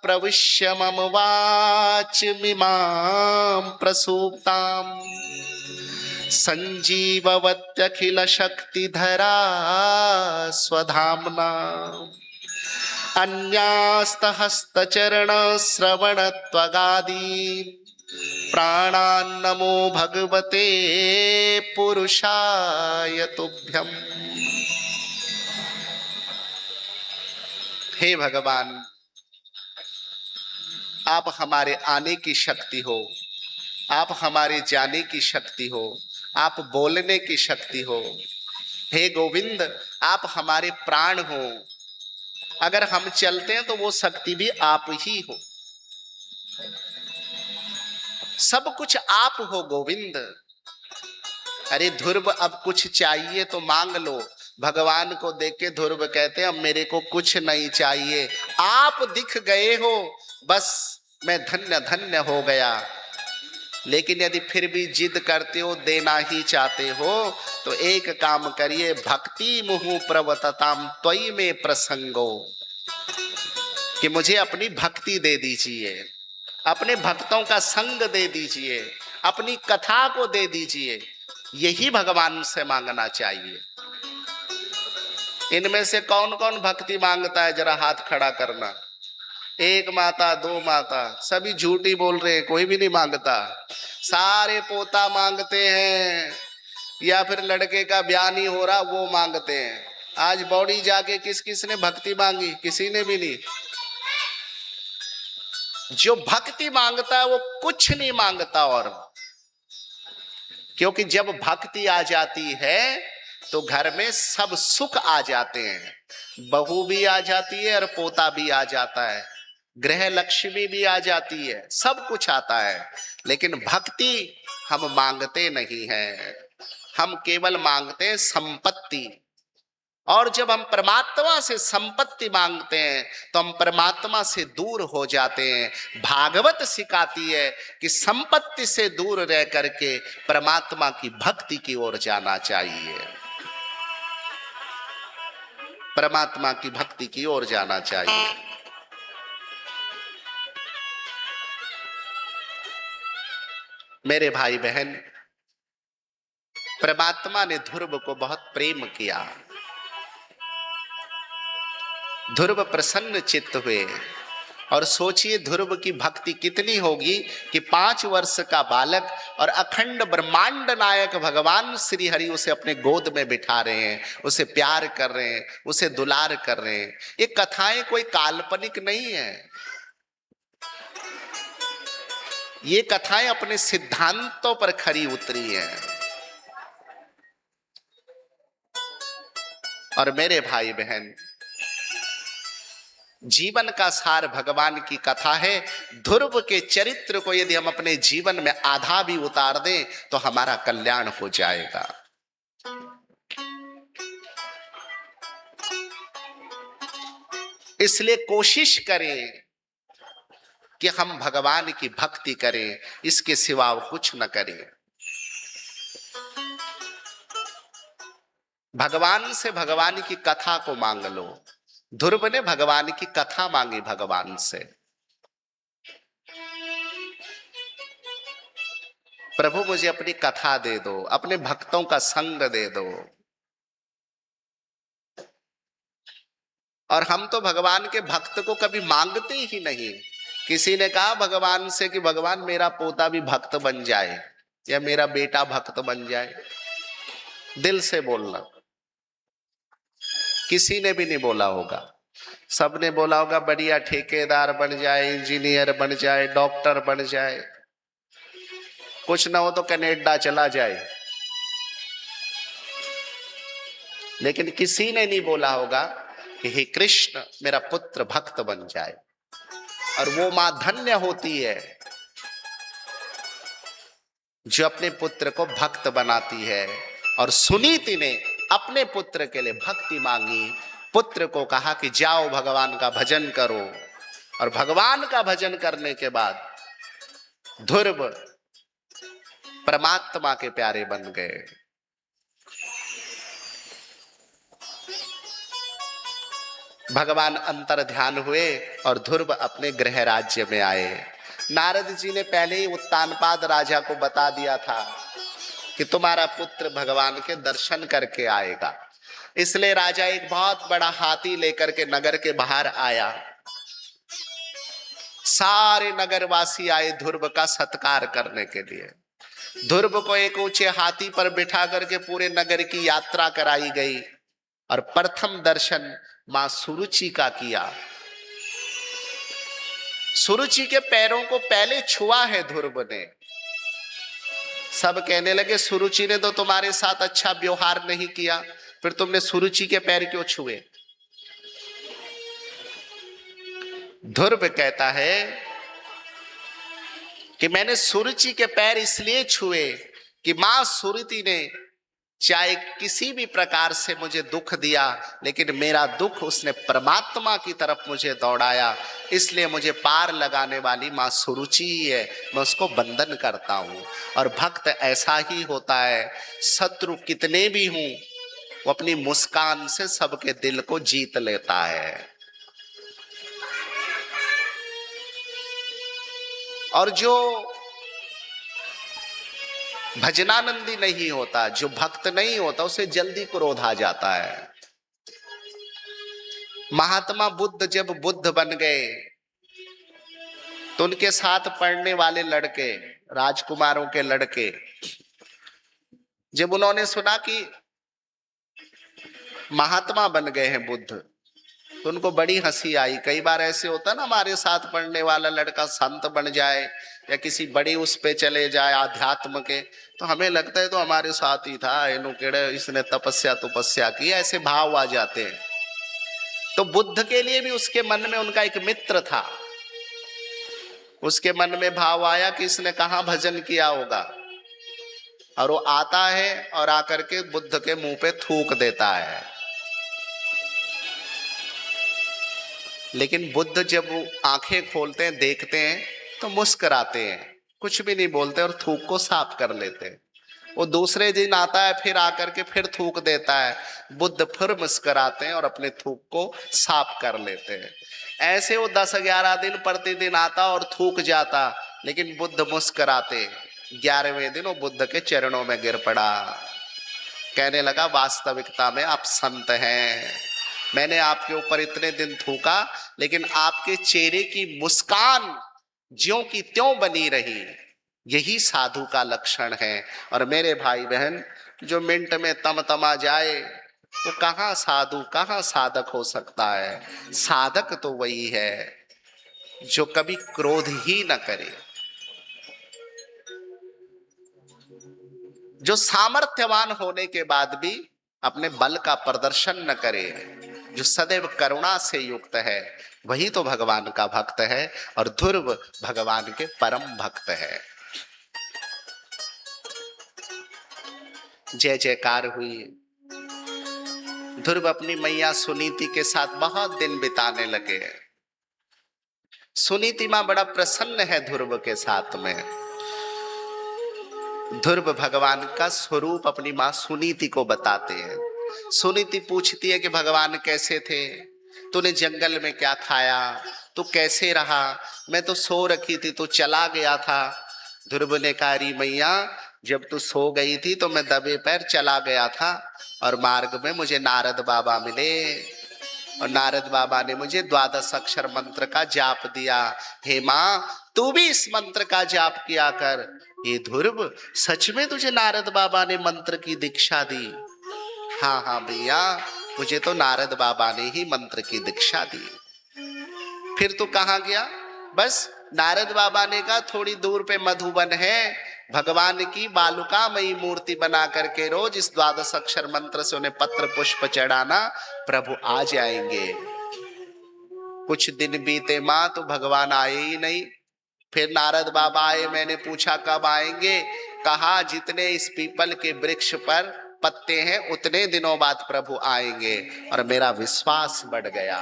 प्रविश्य मम वाचमिमां प्रसूप्तां संजीववत्यखिल शक्तिधरा स्वधाम्ना अन्यास्तहस्तचरण श्रवणत्वगादि प्राणान्नमो भगवते पुरुषाय तुभ्यम। हे भगवान, आप हमारे आने की शक्ति हो, आप हमारे जाने की शक्ति हो, आप बोलने की शक्ति हो। हे गोविंद, आप हमारे प्राण हो, अगर हम चलते हैं तो वो शक्ति भी आप ही हो। सब कुछ आप हो गोविंद। अरे ध्रुव, अब कुछ चाहिए तो मांग लो। भगवान को देख के ध्रुव कहते हैं अब मेरे को कुछ नहीं चाहिए, आप दिख गए हो, बस मैं धन्य धन्य हो गया। लेकिन यदि फिर भी जिद करते हो, देना ही चाहते हो, तो एक काम करिए, भक्ति मुहु प्रवतताम त्वयि में प्रसंगो, कि मुझे अपनी भक्ति दे दीजिए, अपने भक्तों का संग दे दीजिए, अपनी कथा को दे दीजिए। यही भगवान से मांगना चाहिए। इनमें से कौन कौन भक्ति मांगता है, जरा हाथ खड़ा करना। एक माता, दो माता, सभी झूठी बोल रहे हैं, कोई भी नहीं मांगता। सारे पोता मांगते हैं, या फिर लड़के का ब्याह नहीं हो रहा वो मांगते हैं। आज बौड़ी जाके किस किस ने भक्ति मांगी? किसी ने भी नहीं। जो भक्ति मांगता है वो कुछ नहीं मांगता। और क्योंकि जब भक्ति आ जाती है तो घर में सब सुख आ जाते हैं। बहू भी आ जाती है और पोता भी आ जाता है, गृह लक्ष्मी भी आ जाती है, सब कुछ आता है। लेकिन भक्ति हम मांगते नहीं हैं, हम केवल मांगते हैं संपत्ति। और जब हम परमात्मा से संपत्ति मांगते हैं तो हम परमात्मा से दूर हो जाते हैं। भागवत सिखाती है कि संपत्ति से दूर रह करके परमात्मा की भक्ति की ओर जाना चाहिए, परमात्मा की भक्ति की ओर जाना चाहिए। मेरे भाई बहन, परमात्मा ने ध्रुव को बहुत प्रेम किया। ध्रुव प्रसन्न चित्त हुए। और सोचिए ध्रुव की भक्ति कितनी होगी कि 5 वर्ष का बालक और अखंड ब्रह्मांड नायक भगवान श्री हरि उसे अपने गोद में बिठा रहे हैं, उसे प्यार कर रहे हैं, उसे दुलार कर रहे हैं। ये कथाएं कोई काल्पनिक नहीं है, ये कथाएं अपने सिद्धांतों पर खरी उतरी हैं। और मेरे भाई बहन, जीवन का सार भगवान की कथा है। ध्रुव के चरित्र को यदि हम अपने जीवन में आधा भी उतार दें तो हमारा कल्याण हो जाएगा। इसलिए कोशिश करें कि हम भगवान की भक्ति करें, इसके सिवा कुछ न करें। भगवान से भगवान की कथा को मांग लो। ध्रुव ने भगवान की कथा मांगी भगवान से। प्रभु मुझे अपनी कथा दे दो, अपने भक्तों का संग दे दो। और हम तो भगवान के भक्त को कभी मांगते ही नहीं। किसी ने कहा भगवान से कि भगवान मेरा पोता भी भक्त बन जाए या मेरा बेटा भक्त बन जाए, दिल से बोलना। किसी ने भी नहीं बोला होगा, सबने बोला होगा बढ़िया ठेकेदार बन जाए, इंजीनियर बन जाए, डॉक्टर बन जाए, कुछ ना हो तो कनाडा चला जाए। लेकिन किसी ने नहीं बोला होगा कि हे कृष्ण मेरा पुत्र भक्त बन जाए। और वो मां धन्य होती है जो अपने पुत्र को भक्त बनाती है। और सुनीति ने अपने पुत्र के लिए भक्ति मांगी, पुत्र को कहा कि जाओ भगवान का भजन करो। और भगवान का भजन करने के बाद ध्रुव परमात्मा के प्यारे बन गए। भगवान अंतर ध्यान हुए और ध्रुव अपने गृह राज्य में आए। नारद जी ने पहले ही उत्तानपाद राजा को बता दिया था कि तुम्हारा पुत्र भगवान के दर्शन करके आएगा। इसलिए राजा एक बहुत बड़ा हाथी लेकर के नगर के बाहर आया। सारे नगरवासी आए ध्रुव का सत्कार करने के लिए। ध्रुव को एक ऊंचे हाथी पर बिठा करके पूरे नगर की यात्रा कराई गई और प्रथम दर्शन मां सुरुचि का किया। सुरुचि के पैरों को पहले छुआ है ध्रुव ने। सब कहने लगे सुरुचि ने तो तुम्हारे साथ अच्छा व्यवहार नहीं किया, फिर तुमने सुरुचि के पैर क्यों छुए? ध्रुव कहता है कि मैंने सुरुचि के पैर इसलिए छुए कि मां सुरुचि ने चाहे किसी भी प्रकार से मुझे दुख दिया, लेकिन मेरा दुख उसने परमात्मा की तरफ मुझे दौड़ाया, इसलिए मुझे पार लगाने वाली मां सुरुचि ही है, मैं उसको वंदन करता हूं। और भक्त ऐसा ही होता है, शत्रु कितने भी हों वो अपनी मुस्कान से सबके दिल को जीत लेता है। और जो भजनानंदी नहीं होता, जो भक्त नहीं होता, उसे जल्दी क्रोध आ जाता है। महात्मा बुद्ध जब बुद्ध बन गए तो उनके साथ पढ़ने वाले लड़के, राजकुमारों के लड़के, जब उन्होंने सुना कि महात्मा बन गए हैं बुद्ध, तो उनको बड़ी हंसी आई। कई बार ऐसे होता है ना, हमारे साथ पढ़ने वाला लड़का संत बन जाए या किसी बड़ी उस पे चले जाए आध्यात्म के, तो हमें लगता है तो हमारे साथ ही था, इनु केड़े इसने तपस्या की, ऐसे भाव आ जाते हैं। तो बुद्ध के लिए भी उसके मन में उनका एक मित्र था, उसके मन में भाव आया कि इसने कहां भजन किया होगा, और वो आता है और आकर के बुद्ध के मुंह पे थूक देता है। लेकिन बुद्ध जब वो आंखें खोलते हैं, देखते हैं तो मुस्कुराते हैं, कुछ भी नहीं बोलते और थूक को साफ कर लेते हैं। वो दूसरे दिन आता है, फिर आकर के फिर थूक देता है, बुद्ध फिर मुस्कुराते हैं और अपने थूक को साफ कर लेते हैं। ऐसे वो 10-11 दिन प्रतिदिन आता और थूक जाता, लेकिन बुद्ध मुस्कुराते। 11वें दिन वो बुद्ध के चरणों में गिर पड़ा, कहने लगा वास्तविकता में आप संत हैं, मैंने आपके ऊपर इतने दिन थूका, लेकिन आपके चेहरे की मुस्कान ज्यों की त्यों बनी रही, यही साधु का लक्षण है। और मेरे भाई बहन, जो मिनट में तमा जाए वो कहाँ साधु कहाँ साधक हो सकता है? साधक तो वही है जो कभी क्रोध ही न करे, जो सामर्थ्यवान होने के बाद भी अपने बल का प्रदर्शन न करे, जो सदैव करुणा से युक्त है, वही तो भगवान का भक्त है। और ध्रुव भगवान के परम भक्त है। जय जयकार हुई। ध्रुव अपनी मैया सुनीति के साथ बहुत दिन बिताने लगे। सुनीति मां बड़ा प्रसन्न है ध्रुव के साथ में। ध्रुव भगवान का स्वरूप अपनी मां सुनीति को बताते हैं। सुनीति पूछती है कि भगवान कैसे थे, तूने जंगल में क्या खाया, तू कैसे रहा, मैं तो सो रखी थी, तू चला गया था। ध्रुव ने कहा, री मैया, जब तू सो गई थी तो मैं दबे पैर चला गया था, और मार्ग में मुझे नारद बाबा मिले, और नारद बाबा ने मुझे 12 अक्षर मंत्र का जाप दिया। हे मां, तू भी इस मंत्र का जाप किया कर। ये ध्रुव, सच में तुझे नारद बाबा ने मंत्र की दीक्षा दी? हाँ हाँ भैया, मुझे तो नारद बाबा ने ही मंत्र की दीक्षा दी। फिर तू कहाँ गया? बस नारद बाबा ने कहा थोड़ी दूर पे मधुबन है, भगवान की बालुकामयी मूर्ति बना करके रोज इस 12 अक्षर मंत्र से उन्हें पत्र पुष्प चढ़ाना, प्रभु आ जाएंगे। कुछ दिन बीते मां, तो भगवान आए ही नहीं। फिर नारद बाबा आए, मैंने पूछा कब आएंगे? कहा जितने इस पीपल के वृक्ष पर पत्ते हैं उतने दिनों बाद प्रभु आएंगे। और मेरा विश्वास बढ़ गया,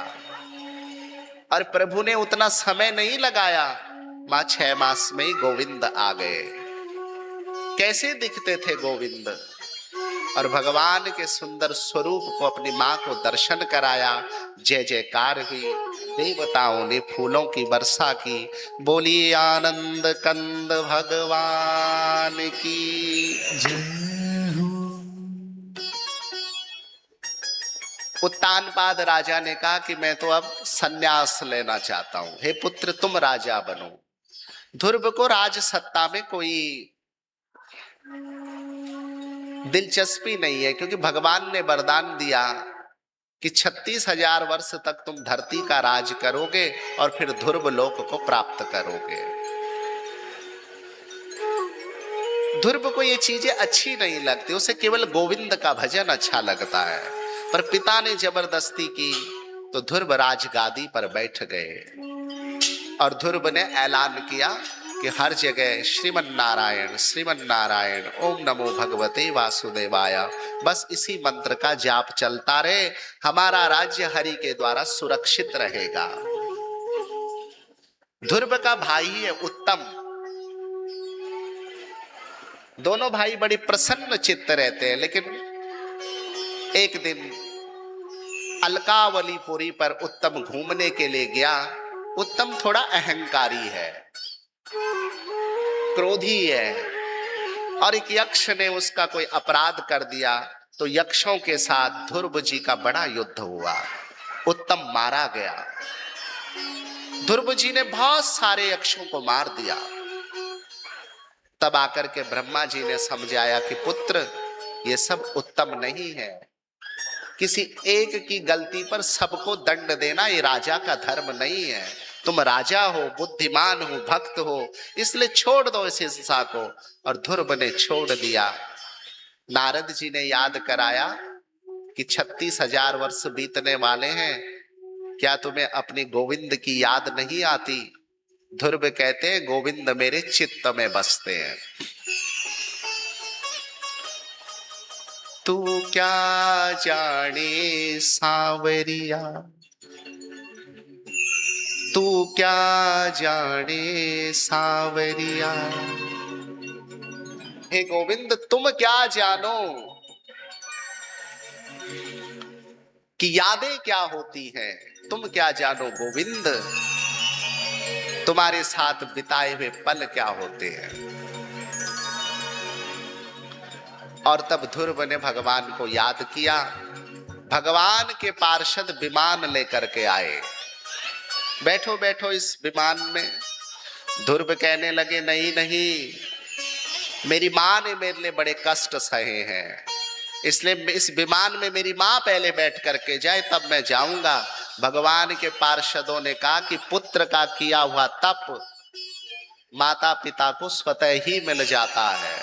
और प्रभु ने उतना समय नहीं लगाया, मां 6 मास में ही गोविंद आ गए। कैसे दिखते थे गोविंद? और भगवान के सुंदर स्वरूप को अपनी मां को दर्शन कराया। जय जयकार हुई, देवताओं ने फूलों की वर्षा की। बोलिए आनंद कंद भगवान की। जय हो। उत्तानपाद राजा ने कहा कि मैं तो अब संन्यास लेना चाहता हूं, हे पुत्र तुम राजा बनो। ध्रुव को राज सत्ता में कोई दिलचस्पी नहीं है, क्योंकि भगवान ने वरदान दिया कि 36,000 वर्ष तक तुम धरती का राज करोगे और फिर ध्रुव लोक को प्राप्त करोगे। ध्रुव को ये चीजें अच्छी नहीं लगती, उसे केवल गोविंद का भजन अच्छा लगता है। पर पिता ने जबरदस्ती की तो ध्रुव राजगादी पर बैठ गए और ध्रुव ने ऐलान किया कि हर जगह श्रीमन नारायण श्रीमन नारायण, ओम नमो भगवते वासुदेवाय, बस इसी मंत्र का जाप चलता रहे, हमारा राज्य हरि के द्वारा सुरक्षित रहेगा। ध्रुव का भाई है उत्तम, दोनों भाई बड़ी प्रसन्न चित्त रहते हैं। लेकिन एक दिन अलकावलीपुरी पर उत्तम घूमने के लिए गया। उत्तम थोड़ा अहंकारी है, क्रोधी है, और एक यक्ष ने उसका कोई अपराध कर दिया तो यक्षों के साथ ध्रुव जी का बड़ा युद्ध हुआ। उत्तम मारा गया। ध्रुव जी ने बहुत सारे यक्षों को मार दिया। तब आकर के ब्रह्मा जी ने समझाया कि पुत्र ये सब उत्तम नहीं है, किसी एक की गलती पर सबको दंड देना ये राजा का धर्म नहीं है। तुम राजा हो, बुद्धिमान हो, भक्त हो, इसलिए छोड़ दो इस हिंसा को। और ध्रुव ने छोड़ दिया। नारद जी ने याद कराया कि 36,000 वर्ष बीतने वाले हैं, क्या तुम्हें अपनी गोविंद की याद नहीं आती? ध्रुव कहते हैं गोविंद मेरे चित्त में बसते हैं। तू क्या जाने सांवरिया, तू क्या जाने सांवरिया, हे गोविंद तुम क्या जानो कि यादें क्या होती हैं, तुम क्या जानो गोविंद तुम्हारे साथ बिताए हुए पल क्या होते हैं। और तब ध्रुव ने भगवान को याद किया। भगवान के पार्षद विमान लेकर के आए, बैठो बैठो इस विमान में। ध्रुव कहने लगे नहीं नहीं, मेरी माँ ने मेरे लिए बड़े कष्ट सहे हैं, इसलिए इस विमान में मेरी माँ पहले बैठ करके जाए तब मैं जाऊंगा। भगवान के पार्षदों ने कहा कि पुत्र का किया हुआ तप माता पिता को स्वतः ही मिल जाता है।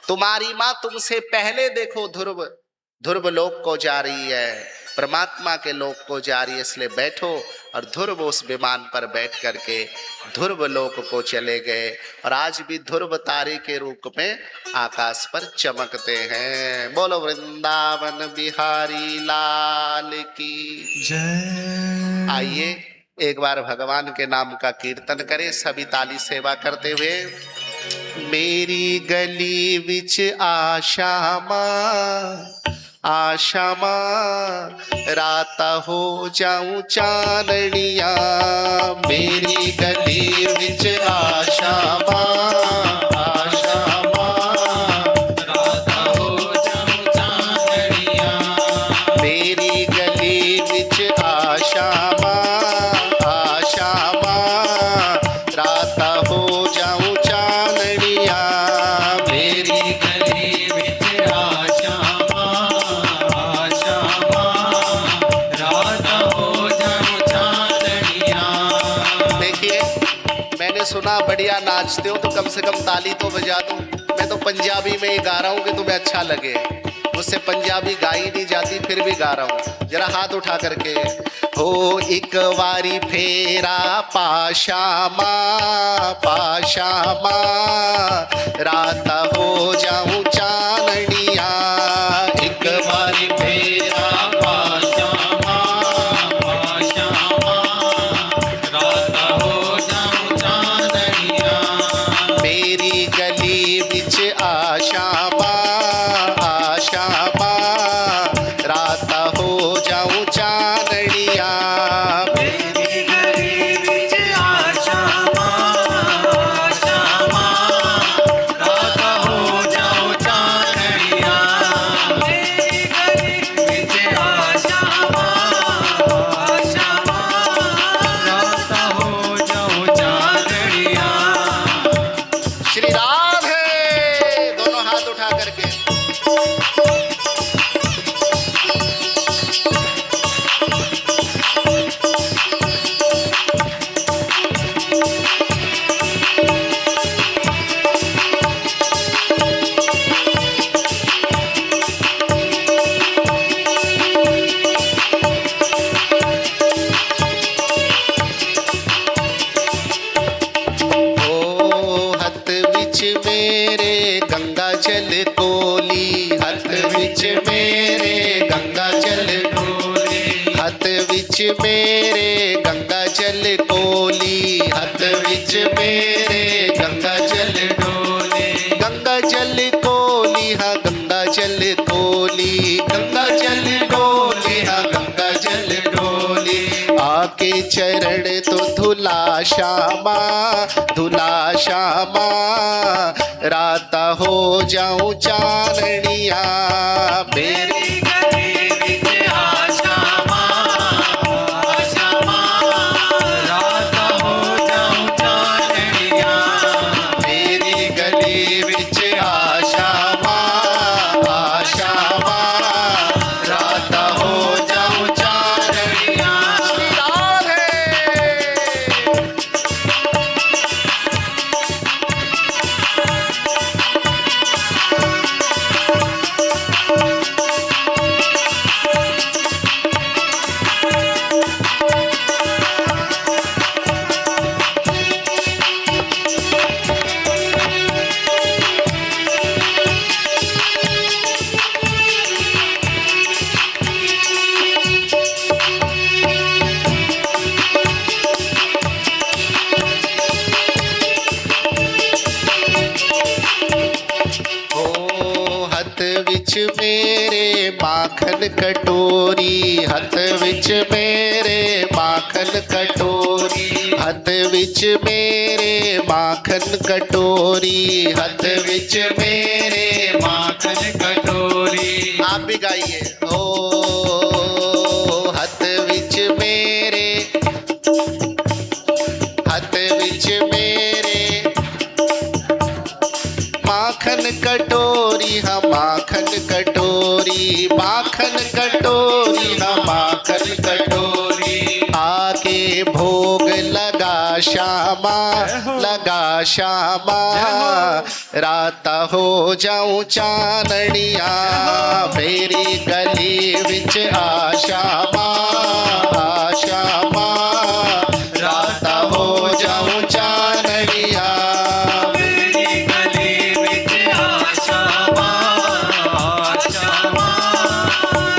तुम्हारी माँ तुमसे पहले देखो ध्रुव लोक को जा रही है, परमात्मा के लोक को जा रही है, इसलिए बैठो। और ध्रुव उस विमान पर बैठ करके ध्रुव लोक को चले गए। और आज भी ध्रुव तारे के रूप में आकाश पर चमकते हैं। बोलो वृंदावन बिहारी लाल की जय। आइए एक बार भगवान के नाम का कीर्तन करें, सभी ताली सेवा करते हुए। मेरी गली विच आशा माँ रात हो जाऊं चांदनिया, मेरी गली विच आशा माँ रात हो जाऊं चांदनिया, मेरी गली विच आशा माँ रात हो जाऊं चांदनिया, मेरी गली विच आशा सुना बढ़िया नाचते हो तो कम से कम ताली तो बजा दो। मैं तो पंजाबी में ही गा रहा हूँ कि तुम्हें अच्छा लगे, मुझसे पंजाबी गाई नहीं जाती फिर भी गा रहा हूँ। जरा हाथ उठा करके हो एक बारी फेरा पाशा माँ रात हो जाऊं चांदनिया, एक बारी फेरा पाशा माँ रात हो जाऊं चांदनिया, मेरी गली विच आशा माँ रात हो जाऊं चांदनिया, मेरी गली विच आशा माँ रात हो जाऊं चांदनिया, मेरे गंगा जल डोले हथ विच मेरे गंगा जल कोली हथ विच मेरे गंगा जल डोले गंगा जल कोली हाँ गंगा जल कोली गंगा जल डोली हाँ गंगा जल डोली आके चरण तो धुला श्यामा राता हो जाऊं चाननिया मेरी गली विच आशा रात हो जाऊं चाननिया मेरी गली विच आशा राता हो जाऊं चाननिया श्री राधे हथ विच मेरे माखन कटोरी हथ विच मेरे माखन कटोरी हथ विच मेरे माखन कटोरी हथ विच मेरे माखन कटोरी आप भी गाइए ओ हथ विच मेरे हथ विच मेरे माखन कटोरी हाँ माखन कटोरी माखन कटोरी हाँ माखन कटोरी आके भोग लगा श्यामा राता हो जाऊं चाननिया मेरी गली विच श्यामा राता हो जाऊं चाननिया मेरी गली विच आशा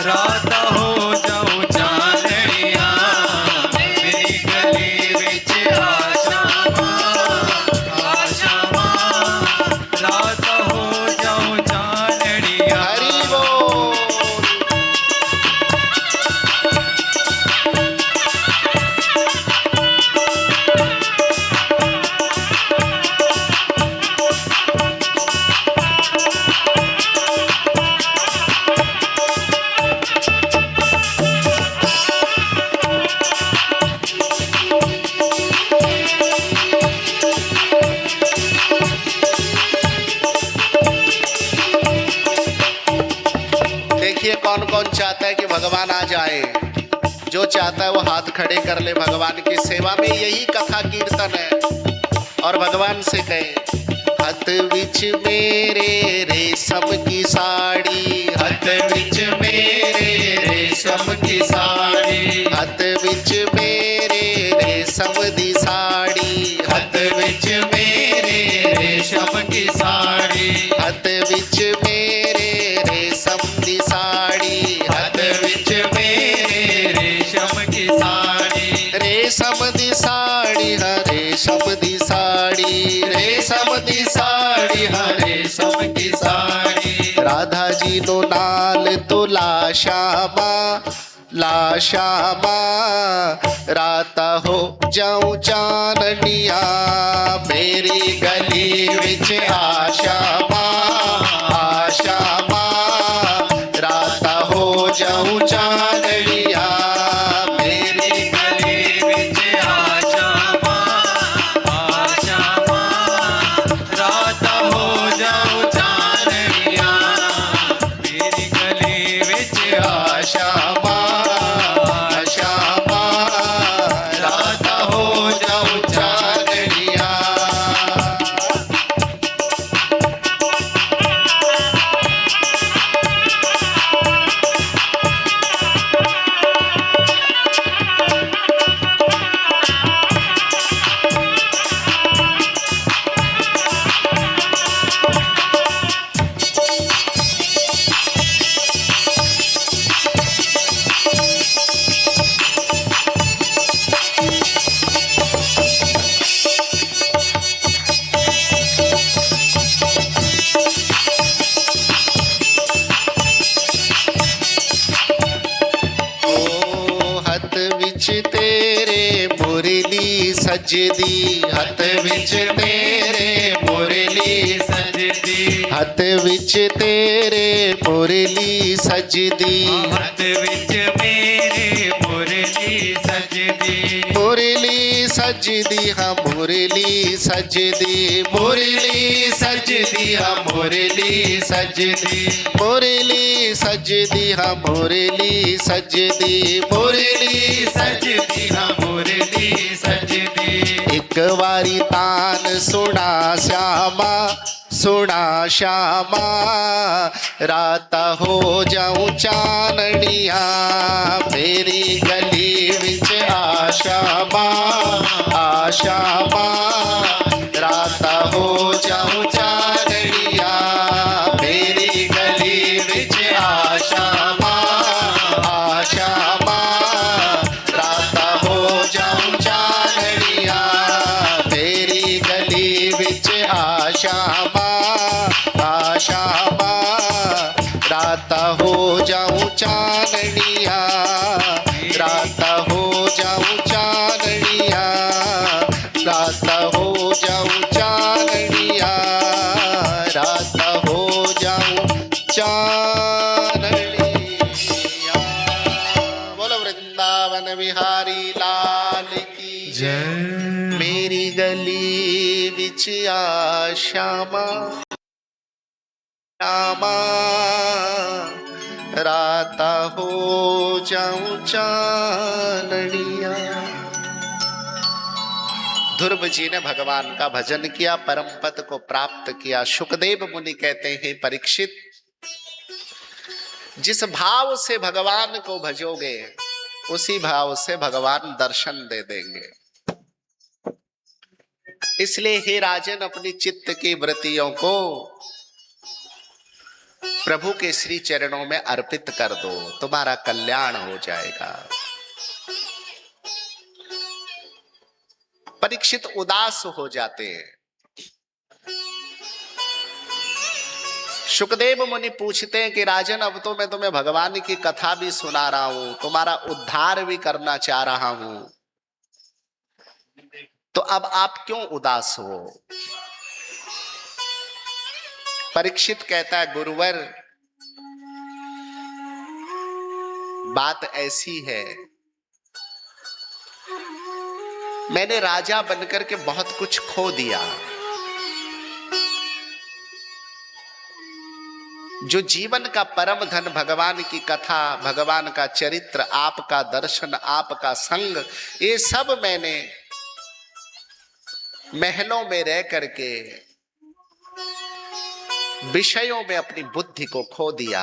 रात हो जाऊं चाननिया मेरी गली विच आशा रात हो जाऊं चाननिया हरि बोल देखिए कौन कौन चाहता है कि भगवान आ जाए जो चाहता है वो हाथ खड़े कर ले भगवान की सेवा में यही कथा कीर्तन है और भगवान से कहे हथ विच मेरे रेशम की साड़ी हथ विच मेरे रेशम की साड़ी हथ विच मेरे रेशम दी साड़ी हथ विच मेरे रेशम की साड़ी हथ विच मेरे रेशम दी साड़ी हथ विच मेरे रेशम की साड़ी रेशम दी साड़ी हाँ रेशम दी साड़ी रेशम दी साड़ी हाँ रेशम की साड़ी राधा जी नो नाल तो ला श्यामा राता हो जाऊं चाननिया मेरी गली विच श्यामा राता हो जाऊं चाननिया मेरी गली विच आशा रात हो जाऊं चाननिया मेरी गली विच श्यामा राता हो जाऊं चाननिया सजदी हथ विच तेरे मुरली सजदी हथ विच तेरे मुरली सजदी हथ विच मेरे मुरली सजदी मुरली सजदी हाँ मुरली सजदी मुरली सजदी हाँ मुरली सजदी मुरली सजदी हाँ मुरली सजदी मुरली सजदी हाँ मुरली सजदी एक वारी तान सुना श्यामा रात हो जाऊं चाननिया मेरी गली विच आशामा रात हो जाऊं चाननिया मेरी गली विच आशामा रात हो जाऊं चाननिया मेरी गली विच आशामा रात हो जाऊं चाननिया रात हो जाऊं चाननिया रात हो जाऊं चाननिया रात हो जाऊं चाननिया। बोलो वृंदावन बिहारी लाल की जय मेरी गली विच आ श्यामा रात हो जाऊं चाननिया। ध्रुव जी ने भगवान का भजन किया, परम पद को प्राप्त किया। सुखदेव मुनि कहते हैं परीक्षित, जिस भाव से भगवान को भजोगे उसी भाव से भगवान दर्शन दे देंगे। इसलिए हे राजन, अपनी चित्त की वृत्तियों को प्रभु के श्री चरणों में अर्पित कर दो, तुम्हारा कल्याण हो जाएगा। परीक्षित उदास हो जाते हैं। सुखदेव मुनि पूछते हैं कि राजन, अब तो मैं तुम्हें भगवान की कथा भी सुना रहा हूं, तुम्हारा उद्धार भी करना चाह रहा हूं, तो अब आप क्यों उदास हो? परीक्षित कहता है, गुरुवर बात ऐसी है, मैंने राजा बनकर के बहुत कुछ खो दिया। जो जीवन का परम धन भगवान की कथा, भगवान का चरित्र, आपका दर्शन, आपका संग, ये सब मैंने महलों में रह करके विषयों में अपनी बुद्धि को खो दिया।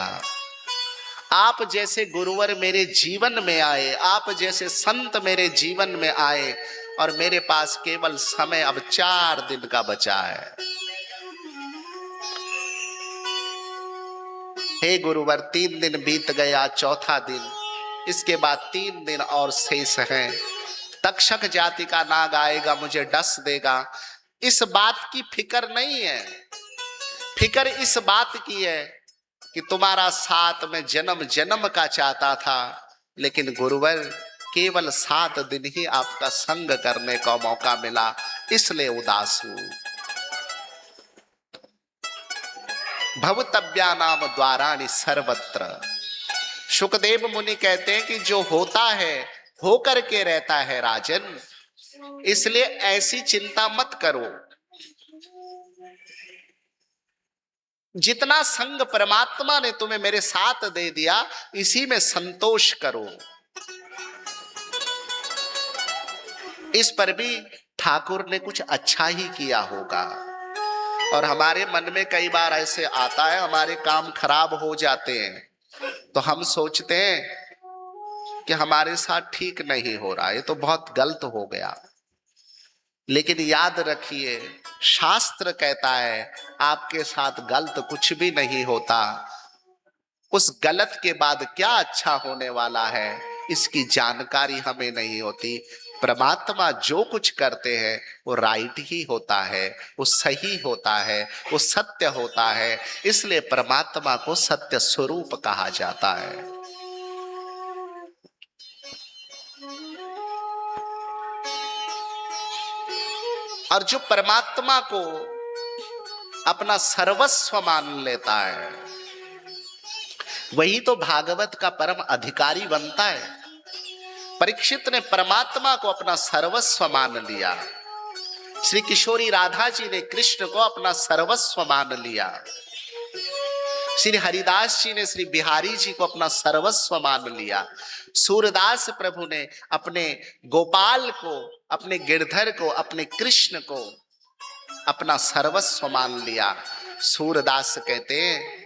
आप जैसे गुरुवर मेरे जीवन में आए, आप जैसे संत मेरे जीवन में आए, और मेरे पास केवल समय अब 4 दिन का बचा है। हे गुरुवर, 3 दिन बीत गया, चौथा दिन, इसके बाद 3 दिन और शेष हैं। तक्षक जाति का नाग आएगा, मुझे डस देगा। इस बात की फिक्र नहीं है, फिक्र इस बात की है कि तुम्हारा साथ में जन्म जन्म का चाहता था, लेकिन गुरुवर केवल 7 दिन ही आपका संग करने का मौका मिला, इसलिए उदास हूं। भवतव्या नाम द्वाराणि सर्वत्र। सुखदेव मुनि कहते हैं कि जो होता है होकर के रहता है राजन, इसलिए ऐसी चिंता मत करो। जितना संग परमात्मा ने तुम्हें मेरे साथ दे दिया, इसी में संतोष करो। इस पर भी ठाकुर ने कुछ अच्छा ही किया होगा। और हमारे मन में कई बार ऐसे आता है, हमारे काम खराब हो जाते हैं तो हम सोचते हैं कि हमारे साथ ठीक नहीं हो रहा, ये तो बहुत गलत हो गया। लेकिन याद रखिए, शास्त्र कहता है आपके साथ गलत कुछ भी नहीं होता। उस गलत के बाद क्या अच्छा होने वाला है, इसकी जानकारी हमें नहीं होती। परमात्मा जो कुछ करते हैं वो राइट ही होता है, वो सही होता है, वो सत्य होता है। इसलिए परमात्मा को सत्य स्वरूप कहा जाता है। और जो परमात्मा को अपना सर्वस्व मान लेता है वही तो भागवत का परम अधिकारी बनता है। परीक्षित ने परमात्मा को अपना सर्वस्व मान लिया, श्री किशोरी राधा जी ने कृष्ण को अपना सर्वस्व मान लिया, श्री हरिदास जी ने श्री बिहारी जी को अपना सर्वस्व मान लिया, सूरदास प्रभु ने अपने गोपाल को, अपने गिरधर को, अपने कृष्ण को अपना सर्वस्व मान लिया। सूरदास कहते हैं